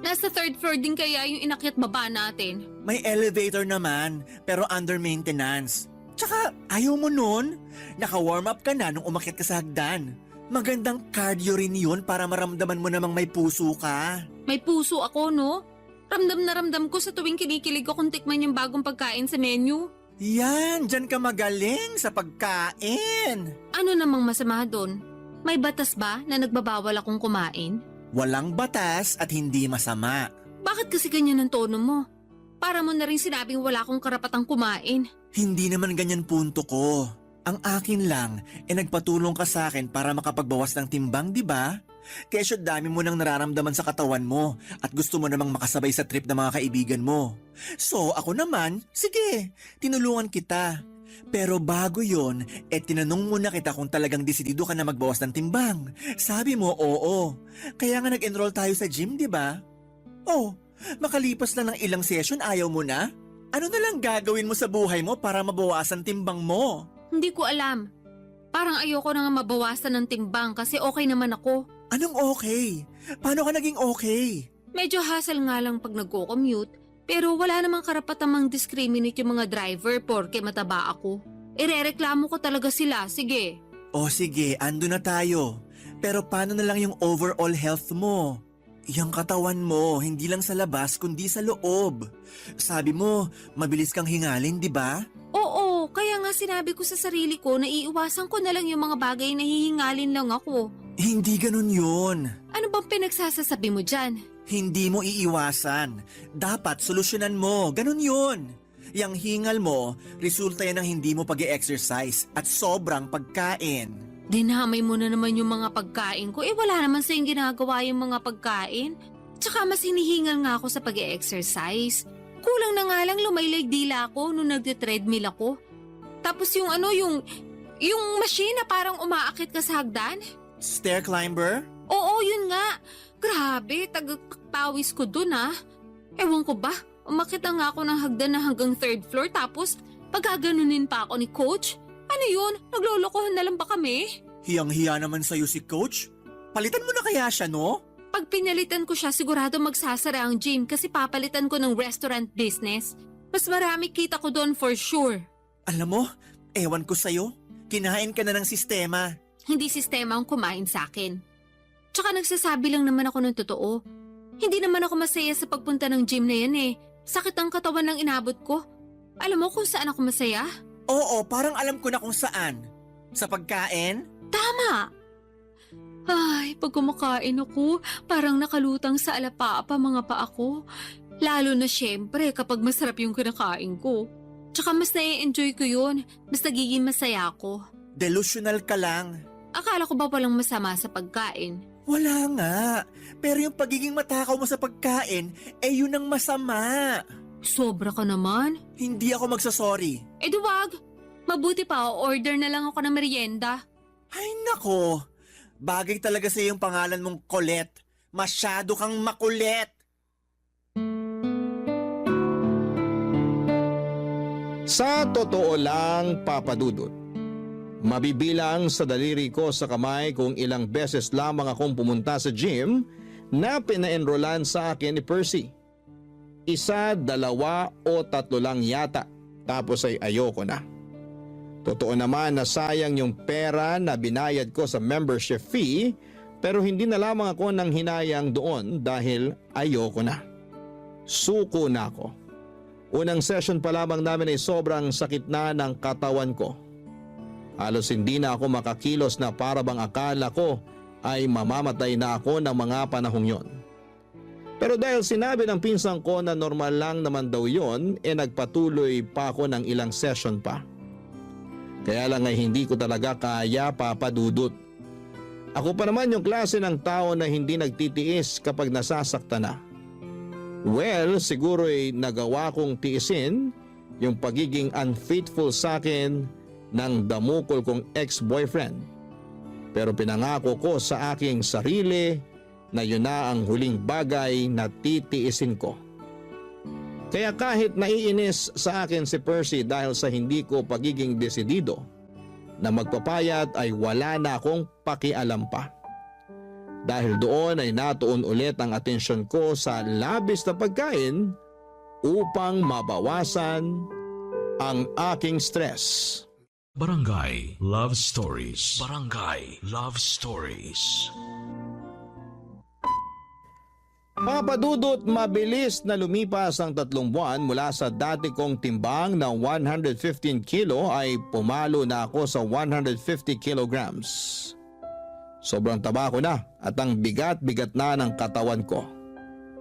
Nasa third floor din kaya yung inakyat baba natin. May elevator naman, pero under maintenance. Tsaka ayaw mo nun. Naka-warm up ka na nung umakyat ka sa hagdan. Magandang cardio rin yun para maramdaman mo namang may puso ka. May puso ako, no? Ramdam na ramdam ko sa tuwing kinikilig akong tikman yung bagong pagkain sa menu. Yan, dyan ka magaling sa pagkain. Ano namang masama doon? May batas ba na nagbabawal akong kumain? Walang batas at hindi masama. Bakit kasi ganyan ang tono mo? Para mo na rin sinabing wala akong karapatang kumain. Hindi naman ganyan punto ko. Ang akin lang, nagpatulong ka sa akin para makapagbawas ng timbang, di ba? Kesyo dami mo nang nararamdaman sa katawan mo at gusto mo namang makasabay sa trip ng mga kaibigan mo. So ako naman, sige, tinulungan kita. Pero bago yon, tinanong muna kita kung talagang desidido ka na magbawas ng timbang. Sabi mo, oo. Kaya nga nag-enroll tayo sa gym, di ba? Oh, makalipas lang ng ilang session, ayaw mo na? Ano na lang gagawin mo sa buhay mo para mabawasan timbang mo? Hindi ko alam. Parang ayoko na nga mabawasan ng timbang kasi okay naman ako. Anong okay? Paano ka naging okay? Medyo hassle nga lang pag nagko-commute, pero wala namang karapatang mang-discriminate yung mga driver porke mataba ako. Irereklamo ko talaga sila, sige. O sige, ando na tayo. Pero paano na lang yung overall health mo? Yung katawan mo, hindi lang sa labas kundi sa loob. Sabi mo, mabilis kang hingalin, di ba? Oo, kaya nga sinabi ko sa sarili ko na iiwasan ko na lang yung mga bagay na hihingalin lang ako. Hindi ganun yun. Ano bang pinagsasasabi mo dyan? Hindi mo iiwasan. Dapat solusyonan mo. Ganun yun. Yang hingal mo, resulta yan ng hindi mo pag-e-exercise at sobrang pagkain. Dinamay mo na naman yung mga pagkain ko. Wala naman sa'yong ginagawa yung mga pagkain. Tsaka mas hinihingal nga ako sa pag-e-exercise. Kulang na nga lang lumaylag dila ako nung nagte-treadmill ako. Tapos yung machine na parang umaakit ka sa hagdan. Stair climber? Oo, yun nga. Grabe, tagapawis ko dun ah. Ewan ko ba, umakit na nga ako ng hagdan na hanggang third floor tapos pagkaganunin pa ako ni coach. Ano yun? Naglolokohan na lang ba kami? Hiyang-hiya naman sa'yo si coach. Palitan mo na kaya siya, no? Pag pinalitan ko siya, sigurado magsasara ang gym kasi papalitan ko ng restaurant business. Mas marami kita ko doon for sure. Alam mo, ewan ko sa'yo. Kinain ka na ng sistema. Hindi sistema ang kumain sa akin. Tsaka nagsasabi lang naman ako ng totoo. Hindi naman ako masaya sa pagpunta ng gym na yan eh. Sakit ang katawan ng inabot ko. Alam mo kung saan ako masaya? Oo, parang alam ko na kung saan. Sa pagkain? Tama! Ay, pag kumakain ako, parang nakalutang sa alapaapa mga paa ko. Lalo na syempre kapag masarap yung kinakain ko. Tsaka mas nai-enjoy ko yun. Mas nagiging masaya ako. Delusional ka lang. Akala ko ba walang masama sa pagkain? Wala nga. Pero yung pagiging matakaw mo sa pagkain, yun ang masama. Sobra ka naman. Hindi ako magsasorry. Duwag. Mabuti pa, order na lang ako ng merienda. Ay nako. Bagay talaga sa yung pangalan mong Colette. Masyado kang makulit. Sa totoo lang, Papa Dudut, mabibilang sa daliri ko sa kamay kung ilang beses lamang akong pumunta sa gym na pina-enrollan sa akin ni Percy. 1, 2 o 3 lang yata, tapos ay ayoko na. Totoo naman na sayang yung pera na binayad ko sa membership fee, pero hindi na lamang ako nang hinayang doon dahil ayoko na. Suko na ako. Unang session pa lamang namin ay sobrang sakit na ng katawan ko. Halos hindi na ako makakilos na para bang akala ko ay mamamatay na ako ng mga panahong yon. Pero dahil sinabi ng pinsan ko na normal lang naman daw yon, nagpatuloy pa ako ng ilang session pa. Kaya lang ay hindi ko talaga kaya, Papa Dudut. Ako pa naman yung klase ng tao na hindi nagtitiis kapag nasasaktan na. Well, siguro ay nagawa kong tiisin yung pagiging unfaithful sa akin ng damukol kong ex-boyfriend. Pero pinangako ko sa aking sarili na yun na ang huling bagay na titiisin ko. Kaya kahit naiinis sa akin si Percy dahil sa hindi ko pagiging desidido na magpapayat ay wala na akong pakialam pa. Dahil doon ay natuon ulit ang atensyon ko sa labis na pagkain upang mabawasan ang aking stress. Barangay Love Stories. Barangay Love Stories. Papa Dudut, mabilis na lumipas ang 3 buwan mula sa dati kong timbang na 115 kilo ay pumalo na ako sa 150 kilograms. Sobrang taba ko na at ang bigat-bigat na ng katawan ko.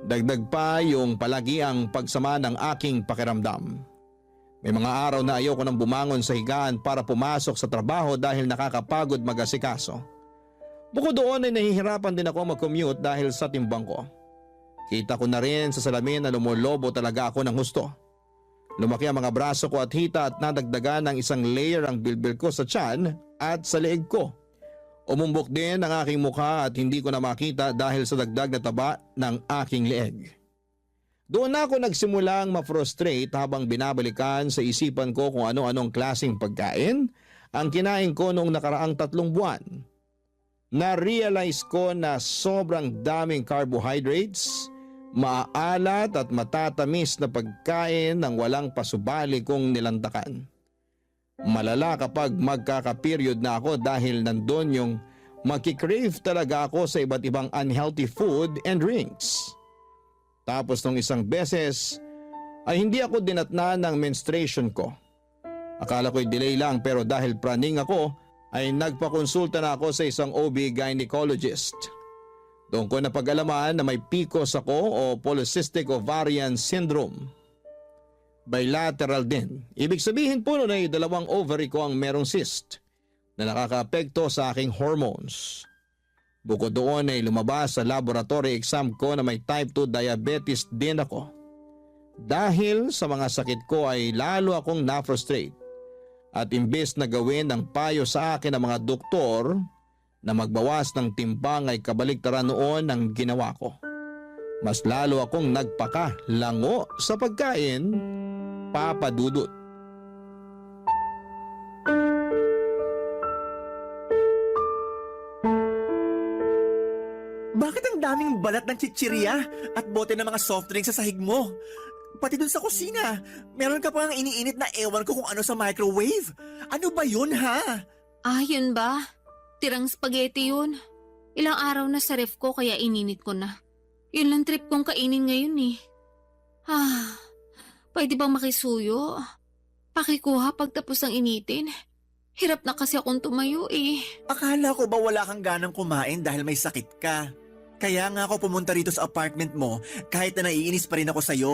Dagdag pa yung palagiang pagsama ng aking pakiramdam. May mga araw na ayoko nang bumangon sa higaan para pumasok sa trabaho dahil nakakapagod mag-asikaso. Bukod doon ay nahihirapan din ako mag-commute dahil sa timbang ko. Kita ko na rin sa salamin na lumulobo talaga ako ng husto. Lumaki ang mga braso ko at hita at nadagdagan ng isang layer ang bilbil ko sa tiyan at sa leeg ko. Umumbok din ang aking mukha at hindi ko na makita dahil sa dagdag na taba ng aking leeg. Doon na ako nagsimulang ma-frustrate habang binabalikan sa isipan ko kung ano-anong klaseng pagkain ang kinain ko noong nakaraang 3 buwan. Na-realize ko na sobrang daming carbohydrates, maalat at matatamis na pagkain ng walang pasubali kong nilantakan. Malala kapag magkaka-period na ako dahil nandun yung magkikrave talaga ako sa iba't ibang unhealthy food and drinks. Tapos nung isang beses ay hindi ako dinatnan ng menstruation ko. Akala ko'y delay lang pero dahil praning ako ay nagpakonsulta na ako sa isang OB gynecologist. Doon ko napag-alaman na may PCOS ako o Polycystic Ovarian Syndrome. Bilateral din. Ibig sabihin po nun ay 2 ovary ko ang merong cyst na nakakaapekto sa aking hormones. Bukod doon ay lumabas sa laboratory exam ko na may type 2 diabetes din ako. Dahil sa mga sakit ko ay lalo akong na-frustrate. At imbes na gawin ng payo sa akin ng mga doktor na magbawas ng timbang ay kabaliktaran noon ang ginawa ko. Mas lalo akong nagpaka-lango sa pagkain, Papa Dudut. Bakit ang daming balat ng chichirya at bote ng mga soft drinks sa sahig mo? Pati dun sa kusina, meron ka pang iniinit na ewan ko kung ano sa microwave. Ano ba yun, ha? Ah, yun ba? Tirang spaghetti yun. Ilang araw na sa ref ko kaya ininit ko na. Yun lang trip kong kainin ngayon eh. Pwede bang makisuyo? Pakikuha pagtapos ng initin. Hirap na kasi akong tumayo eh. Akala ko ba wala kang ganang kumain dahil may sakit ka? Kaya nga ako pumunta rito sa apartment mo kahit na naiinis pa rin ako sa'yo.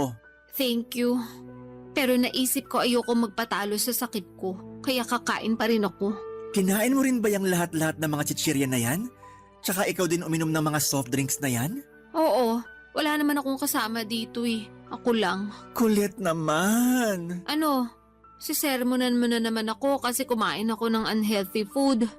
Thank you. Pero naisip ko ayoko magpatalo sa sakit ko. Kaya kakain pa rin ako. Kinain mo rin ba yung lahat-lahat ng mga chichirya na yan? Tsaka ikaw din uminom ng mga soft drinks na yan? Oo. Wala naman akong kasama dito eh. Ako lang. Kulit naman. Ano? Sisermonan mo na naman ako kasi kumain ako ng unhealthy food.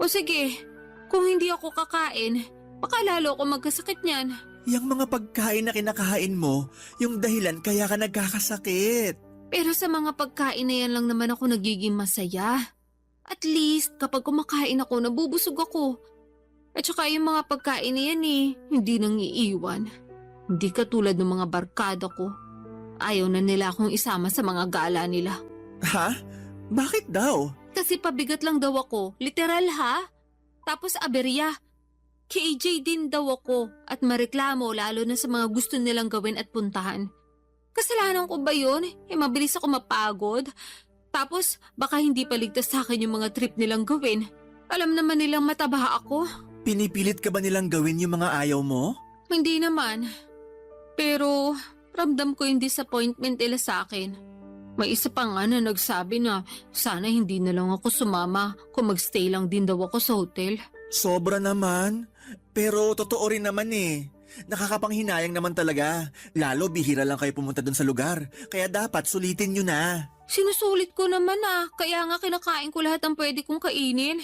O sige, kung hindi ako kakain, baka lalo ako magkasakit niyan. Yang mga pagkain na kinakain mo, yung dahilan kaya ka nagkakasakit. Pero sa mga pagkain na yan lang naman ako nagiging masaya. At least kapag kumakain ako, nabubusog ako. At saka yung mga pagkain na yan hindi nang iiwan. Hindi katulad ng mga barkada ko. Ayaw na nila akong isama sa mga gala nila. Ha? Bakit daw? Kasi pabigat lang daw ako. Literal ha? Tapos aberya. KJ din daw ako at mareklamo lalo na sa mga gusto nilang gawin at puntahan. Kasalanan ko ba yun? Mabilis ako mapagod. Tapos baka hindi paligtas sa akin yung mga trip nilang gawin. Alam naman nilang mataba ako. Pinipilit ka ba nilang gawin yung mga ayaw mo? Hindi naman. Pero ramdam ko yung disappointment nila sa akin. May isa pa nga na nagsabi na sana hindi na lang ako sumama kung magstay lang din daw ako sa hotel. Sobra naman. Pero totoo rin naman eh. Nakakapanghinayang naman talaga. Lalo bihira lang kayo pumunta dun sa lugar. Kaya dapat sulitin nyo na. Sinusulit ko naman kaya nga kinakain ko lahat ng pwede kong kainin.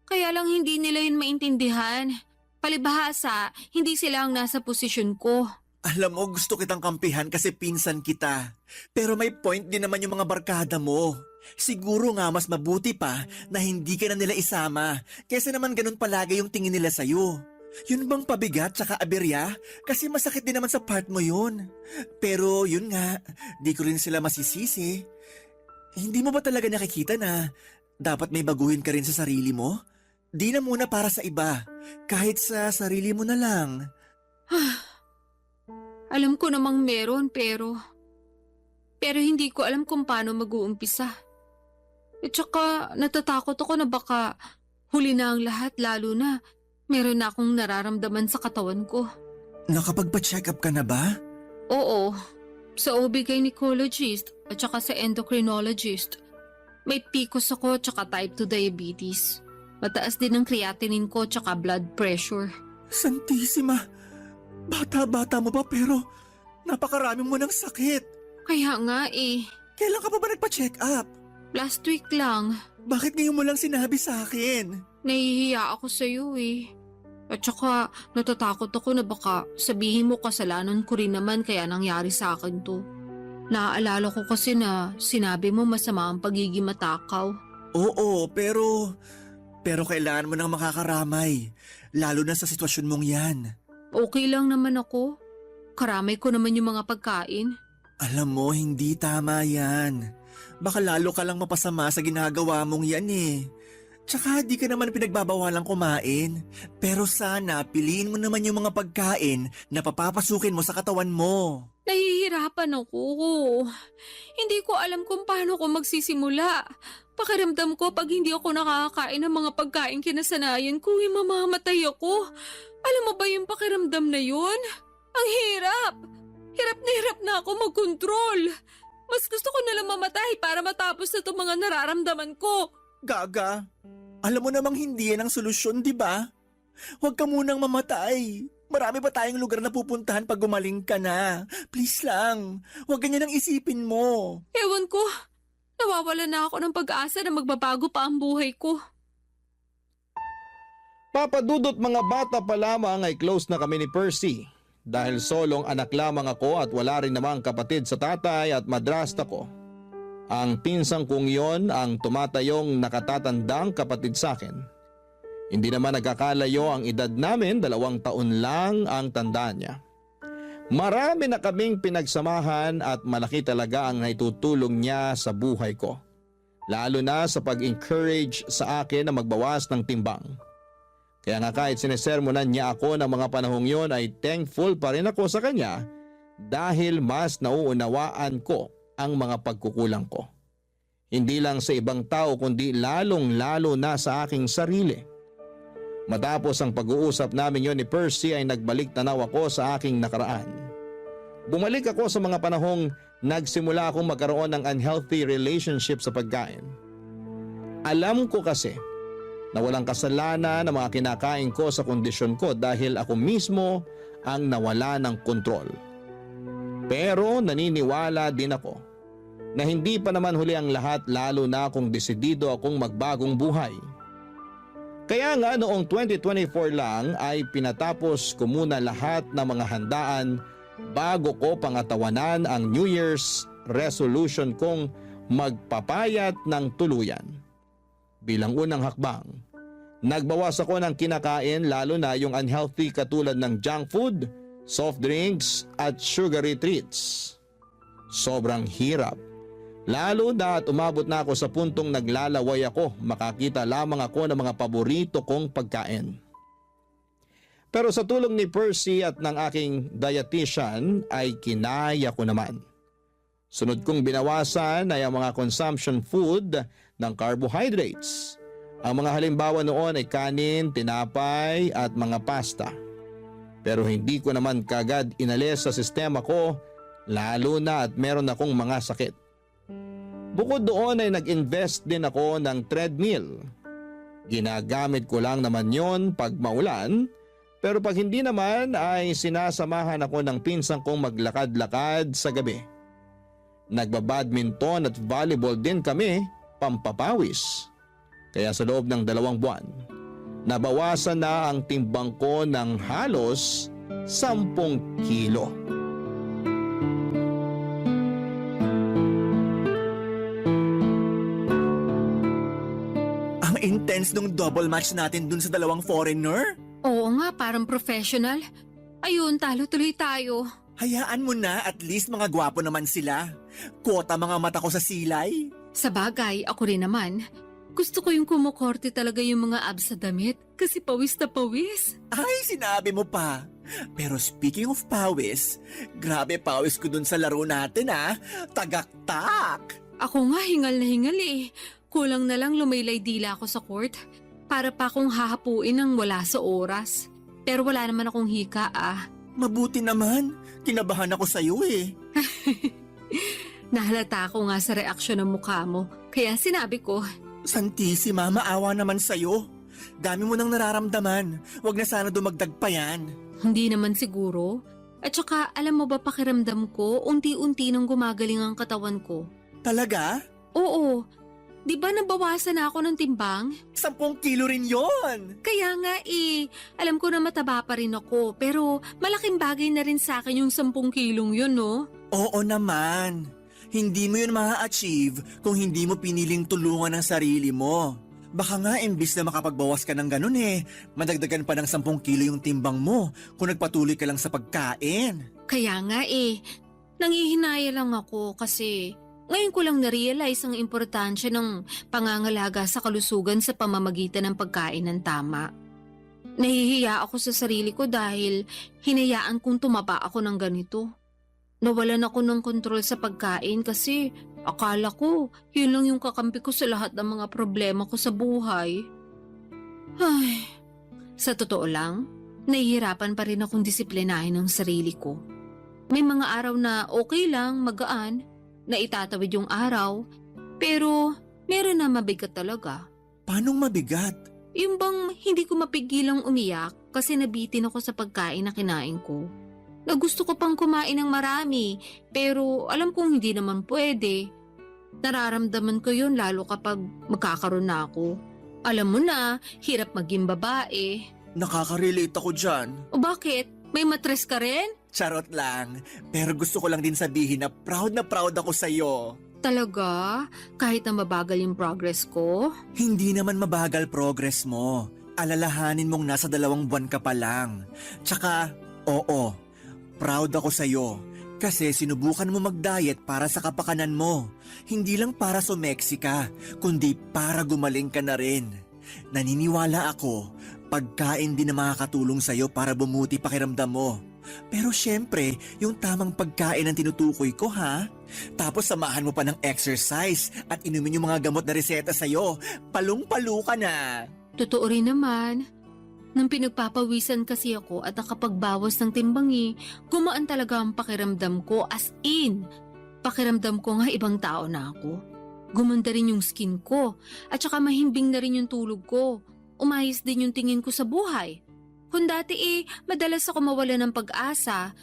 Kaya lang hindi nila yun maintindihan. Palibhasa, hindi sila ang nasa posisyon ko. Alam mo, gusto kitang kampihan kasi pinsan kita. Pero may point din naman yung mga barkada mo. Siguro nga mas mabuti pa na hindi ka na nila isama. Kesa naman ganun palagi yung tingin nila sa'yo. Yun bang pabigat tsaka aberya? Kasi masakit din naman sa part mo yun. Pero yun nga, di ko rin sila masisisi. Hindi mo ba talaga nakikita na dapat may baguhin ka rin sa sarili mo? Di na muna para sa iba. Kahit sa sarili mo na lang. Alam ko namang meron pero hindi ko alam kung paano mag-uumpisa. At saka natatakot ako na baka huli na ang lahat lalo na meron na akong nararamdaman sa katawan ko. Nakapagpa-check up ka na ba? Oo, sa OB-gynecologist at saka sa endocrinologist. May PCOS ako at saka type 2 diabetes. Mataas din ang creatinine ko at saka blood pressure. Santisima! Bata-bata mo pa pero napakarami mo ng sakit. Kaya nga Kailan ka pa ba nagpa-check up? last week lang. Bakit ngayon mo lang sinabi sa akin? Nahihiya ako sa iyo At saka natatakot ako na baka sabihin mo kasalanan ko rin naman kaya nangyari sa akin to. Naaalala ko kasi na sinabi mo masama ang pagiging matakaw. Oo, pero kailangan mo nang makakaramay. Lalo na sa sitwasyon mong yan. Okay lang naman ako. Karamay ko naman yung mga pagkain. Alam mo, hindi tama yan. Baka lalo ka lang mapasama sa ginagawa mong yan eh. Tsaka di ka naman pinagbabawalang kumain. Pero sana piliin mo naman yung mga pagkain na papapasukin mo sa katawan mo. Nahihirapan ako. Hindi ko alam kung paano ko magsisimula. Pakiramdam ko pag hindi ako nakakakain ng mga pagkain kinasanayan ko, mamamatay ako. Alam mo ba yung pakiramdam na yun? Ang hirap! Hirap na ako magkontrol. Mas gusto ko nalang mamatay para matapos na itong mga nararamdaman ko. Gaga, alam mo namang hindi yan ang solusyon, di ba? Huwag ka munang mamatay. Marami pa tayong lugar na pupuntahan pag gumaling ka na. Please lang, huwag ganyan ang isipin mo. Ewan ko, nawawala na ako ng pag-asa na magbabago pa ang buhay ko. Papadudot mga bata pa lamang ay close na kami ni Percy. Dahil solong anak lamang ako at wala rin namang kapatid sa tatay at madrasta ko. Ang pinsang kong yon ang tumatayong nakatatandang kapatid sa akin. Hindi naman nagkakalayo ang edad namin, 2 taon lang ang tanda niya. Marami na kaming pinagsamahan at malaki talaga ang naitutulong niya sa buhay ko. Lalo na sa pag-encourage sa akin na magbawas ng timbang. Kaya nga kahit sinesermonan niya ako ng mga panahong yon ay thankful pa rin ako sa kanya dahil mas nauunawaan ko ang mga pagkukulang ko. Hindi lang sa ibang tao kundi lalong-lalo na sa aking sarili. Matapos ang pag-uusap namin yon ni Percy ay nagbalik tanaw ako sa aking nakaraan. Bumalik ako sa mga panahong nagsimula akong magkaroon ng unhealthy relationship sa pagkain. Alam ko kasi na walang kasalanan ng mga kinakain ko sa kondisyon ko dahil ako mismo ang nawala ng kontrol. Pero naniniwala din ako na hindi pa naman huli ang lahat lalo na kung desidido akong magbagong buhay. Kaya nga noong 2024 lang ay pinatapos ko muna lahat ng mga handaan bago ko pangatawanan ang New Year's resolution kong magpapayat ng tuluyan. Bilang unang hakbang, nagbawas ako ng kinakain lalo na yung unhealthy katulad ng junk food, soft drinks at sugary treats. Sobrang hirap. Lalo na at umabot na ako sa puntong naglalaway ako, makakita lamang ako ng mga paborito kong pagkain. Pero sa tulong ni Percy at ng aking dietitian ay kinaya ko naman. Sunod kong binawasan ay ang mga consumption food ng carbohydrates Ang mga halimbawa noon ay kanin, tinapay at mga pasta. Pero hindi ko naman kagad inalis sa sistema ko, lalo na at meron akong mga sakit. Bukod doon ay nag-invest din ako ng treadmill. Ginagamit ko lang naman yon pag maulan, pero pag hindi naman ay sinasamahan ako ng pinsang kong maglakad-lakad sa gabi. Nagbabadminton at volleyball din kami, pampapawis. Kaya sa loob ng 2 buwan, nabawasan na ang timbang ko ng halos 10 kilo. Ang intense nung double match natin dun sa 2 foreigner. Oo nga, parang professional. Ayun, talo tuloy tayo. Hayaan mo na, at least mga gwapo naman sila. Kuota mga mata ko sa silay. Sa bagay, ako rin naman. Gusto ko yung kumukorte talaga yung mga abs sa damit kasi pawis na pawis. Ay, sinabi mo pa. Pero speaking of pawis, grabe pawis ko dun sa laro natin Tagaktak! Ako nga hingal na hingal eh. Kulang na lang lumaylay dila ako sa court para pa akong hahapuin ng wala sa oras. Pero wala naman akong hika Mabuti naman. Kinabahan ako sa'yo eh. Nahalata ko nga sa reaksyon ng mukha mo. Kaya sinabi ko, Santissima, maawa naman sa'yo. Dami mo nang nararamdaman. Huwag na sana dumagdag pa yan. hindi naman siguro. At saka alam mo ba pakiramdam ko, unti-unti nang gumagaling ang katawan ko. Talaga? Oo, di ba nabawasan na ako ng timbang? 10 kilo rin yon. Kaya nga alam ko na mataba pa rin ako, pero malaking bagay na rin sa akin yung 10 kilong yun, no? Oo naman. Hindi mo yun ma-achieve kung hindi mo piniling tulungan ang sarili mo. Baka nga imbis na makapagbawas ka ng ganun madagdagan pa ng 10 kilo yung timbang mo kung nagpatuloy ka lang sa pagkain. Kaya nga nangihinaya lang ako kasi ngayon ko lang na-realize ang importansya ng pangangalaga sa kalusugan sa pamamagitan ng pagkain ng tama. Nahihiya ako sa sarili ko dahil hinayaan kong tumaba ako ng ganito. Nawalan ako ng kontrol sa pagkain kasi akala ko yun lang yung kakampi ko sa lahat ng mga problema ko sa buhay. Ay, sa totoo lang, nahihirapan pa rin akong disiplinahin ang sarili ko. May mga araw na okay lang, magaan, na itatawid yung araw, pero meron na mabigat talaga. Paanong mabigat? Yung bang hindi ko mapigilang umiyak kasi nabitin ako sa pagkain na kinain ko. Na gusto ko pang kumain ng marami, pero alam kong hindi naman pwede. Nararamdaman ko yun lalo kapag magkakaroon na ako. Alam mo na, hirap maging babae. Nakaka-relate ako dyan. O bakit? May matres ka rin? Charot lang. Pero gusto ko lang din sabihin na proud ako sa'yo. Talaga? Kahit na mabagal yung progress ko? Hindi naman mabagal progress mo. Alalahanin mong nasa 2 buwan ka pa lang. Tsaka, oo, proud ako sa'yo. Kasi sinubukan mo mag-diet para sa kapakanan mo. Hindi lang para sumeksi ka, kundi para gumaling ka na rin. Naniniwala ako, pagkain din na makakatulong sa'yo para bumuti pakiramdam mo. Pero syempre, yung tamang pagkain ang tinutukoy ko Tapos samahan mo pa ng exercise at inumin yung mga gamot na reseta sa'yo. Palung-palo ka na. Totoo rin naman. Nang pinagpapawisan kasi ako at nakapagbawas ng timbang gumaan talaga ang pakiramdam ko as in. Pakiramdam ko nga ibang tao na ako. Gumanda rin yung skin ko at saka mahimbing na rin yung tulog ko. Umayos din yung tingin ko sa buhay. Kung dati madalas ako mawala ng pag-asa,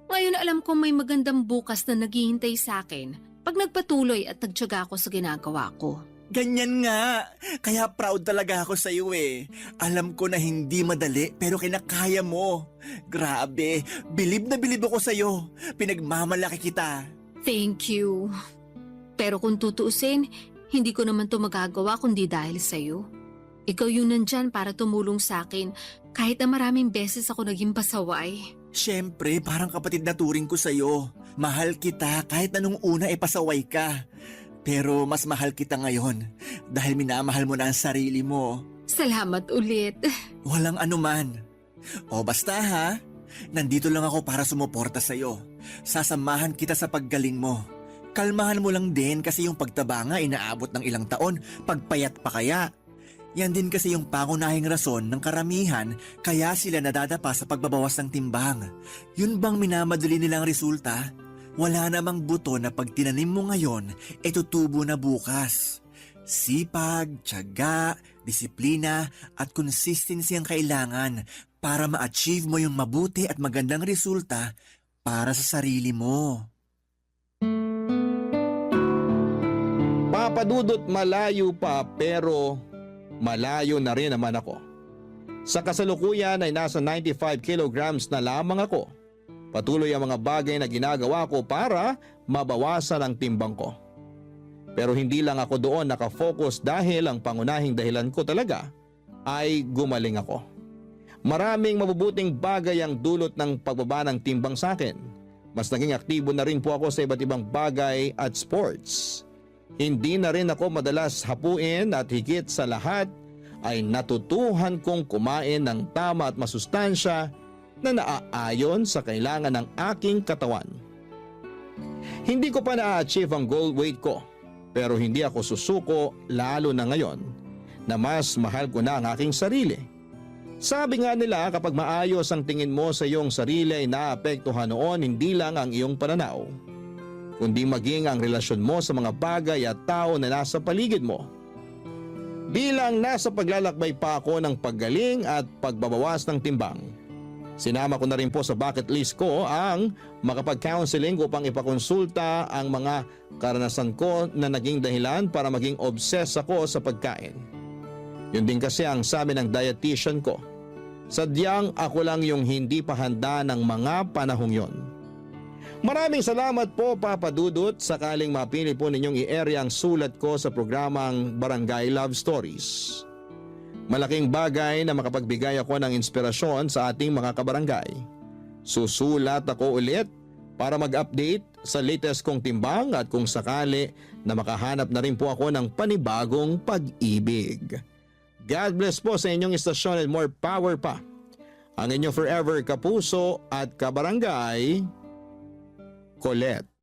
ngayon alam kong may magandang bukas na naghihintay sa akin pag nagpatuloy at nagtiyaga ako sa ginagawa ko. Ganyan nga. Kaya proud talaga ako sa iyo Alam ko na hindi madali pero kinakaya mo. Grabe, bilib na bilib ako sa iyo. Pinagmamalaki kita. Thank you. Pero kung tutuusin, hindi ko naman to magagawa kundi dahil sa'yo. Ikaw yung nandyan para tumulong sa akin kahit na maraming beses ako naging pasaway. Siyempre, parang kapatid na turing ko sa iyo. Mahal kita kahit na nung una pasaway ka. Pero mas mahal kita ngayon dahil minamahal mo na ang sarili mo. Salamat ulit. Walang anuman. O basta nandito lang ako para sumuporta sa'yo. Sasamahan kita sa paggaling mo. Kalmahan mo lang din kasi yung pagtaba nga inaabot ng ilang taon, pagpayat pa kaya. Yan din kasi yung pangunahing rason ng karamihan kaya sila nadadapa sa pagbabawas ng timbang. Yun bang minamadali nilang resulta? Wala namang buto na pag tinanim mo ngayon, tutubo na bukas. Sipag, tiyaga, disiplina at consistency ang kailangan para ma-achieve mo yung mabuti at magandang resulta para sa sarili mo. Papadudot, malayo pa pero malayo na rin naman ako. Sa kasalukuyan ay nasa 95 kilograms na lamang ako. Patuloy ang mga bagay na ginagawa ko para mabawasan ang timbang ko. Pero hindi lang ako doon nakafocus dahil ang pangunahing dahilan ko talaga ay gumaling ako. Maraming mabubuting bagay ang dulot ng pagbaba ng timbang sa akin. Mas naging aktibo na rin po ako sa iba't ibang bagay at sports. Hindi na rin ako madalas hapuin at higit sa lahat ay natutuhan kong kumain ng tama at masustansya na naaayon sa kailangan ng aking katawan. Hindi ko pa na-achieve ang goal weight ko pero hindi ako susuko lalo na ngayon na mas mahal ko na ang aking sarili. Sabi nga nila kapag maayos ang tingin mo sa iyong sarili ay naapektuhan noon hindi lang ang iyong pananaw, kundi maging ang relasyon mo sa mga bagay at tao na nasa paligid mo. Bilang nasa paglalakbay pa ako ng paggaling at pagbabawas ng timbang, sinama ko na rin po sa bucket list ko ang makapag-counseling upang ipakonsulta ang mga karanasan ko na naging dahilan para maging obsessed ako sa pagkain. Yun din kasi ang sabi ng dietitian ko. Sadyang ako lang yung hindi pa handa ng mga panahong yon. Maraming salamat po, Papa Dudut, sakaling mapili po ninyong i-area ang sulat ko sa programang Barangay Love Stories. Malaking bagay na makapagbigay ako ng inspirasyon sa ating mga kabarangay. Susulat ako ulit para mag-update sa latest kong timbang at kung sakali na makahanap na rin po ako ng panibagong pag-ibig. God bless po sa inyong istasyon and more power pa. Ang inyong forever kapuso at kabarangay, Colette.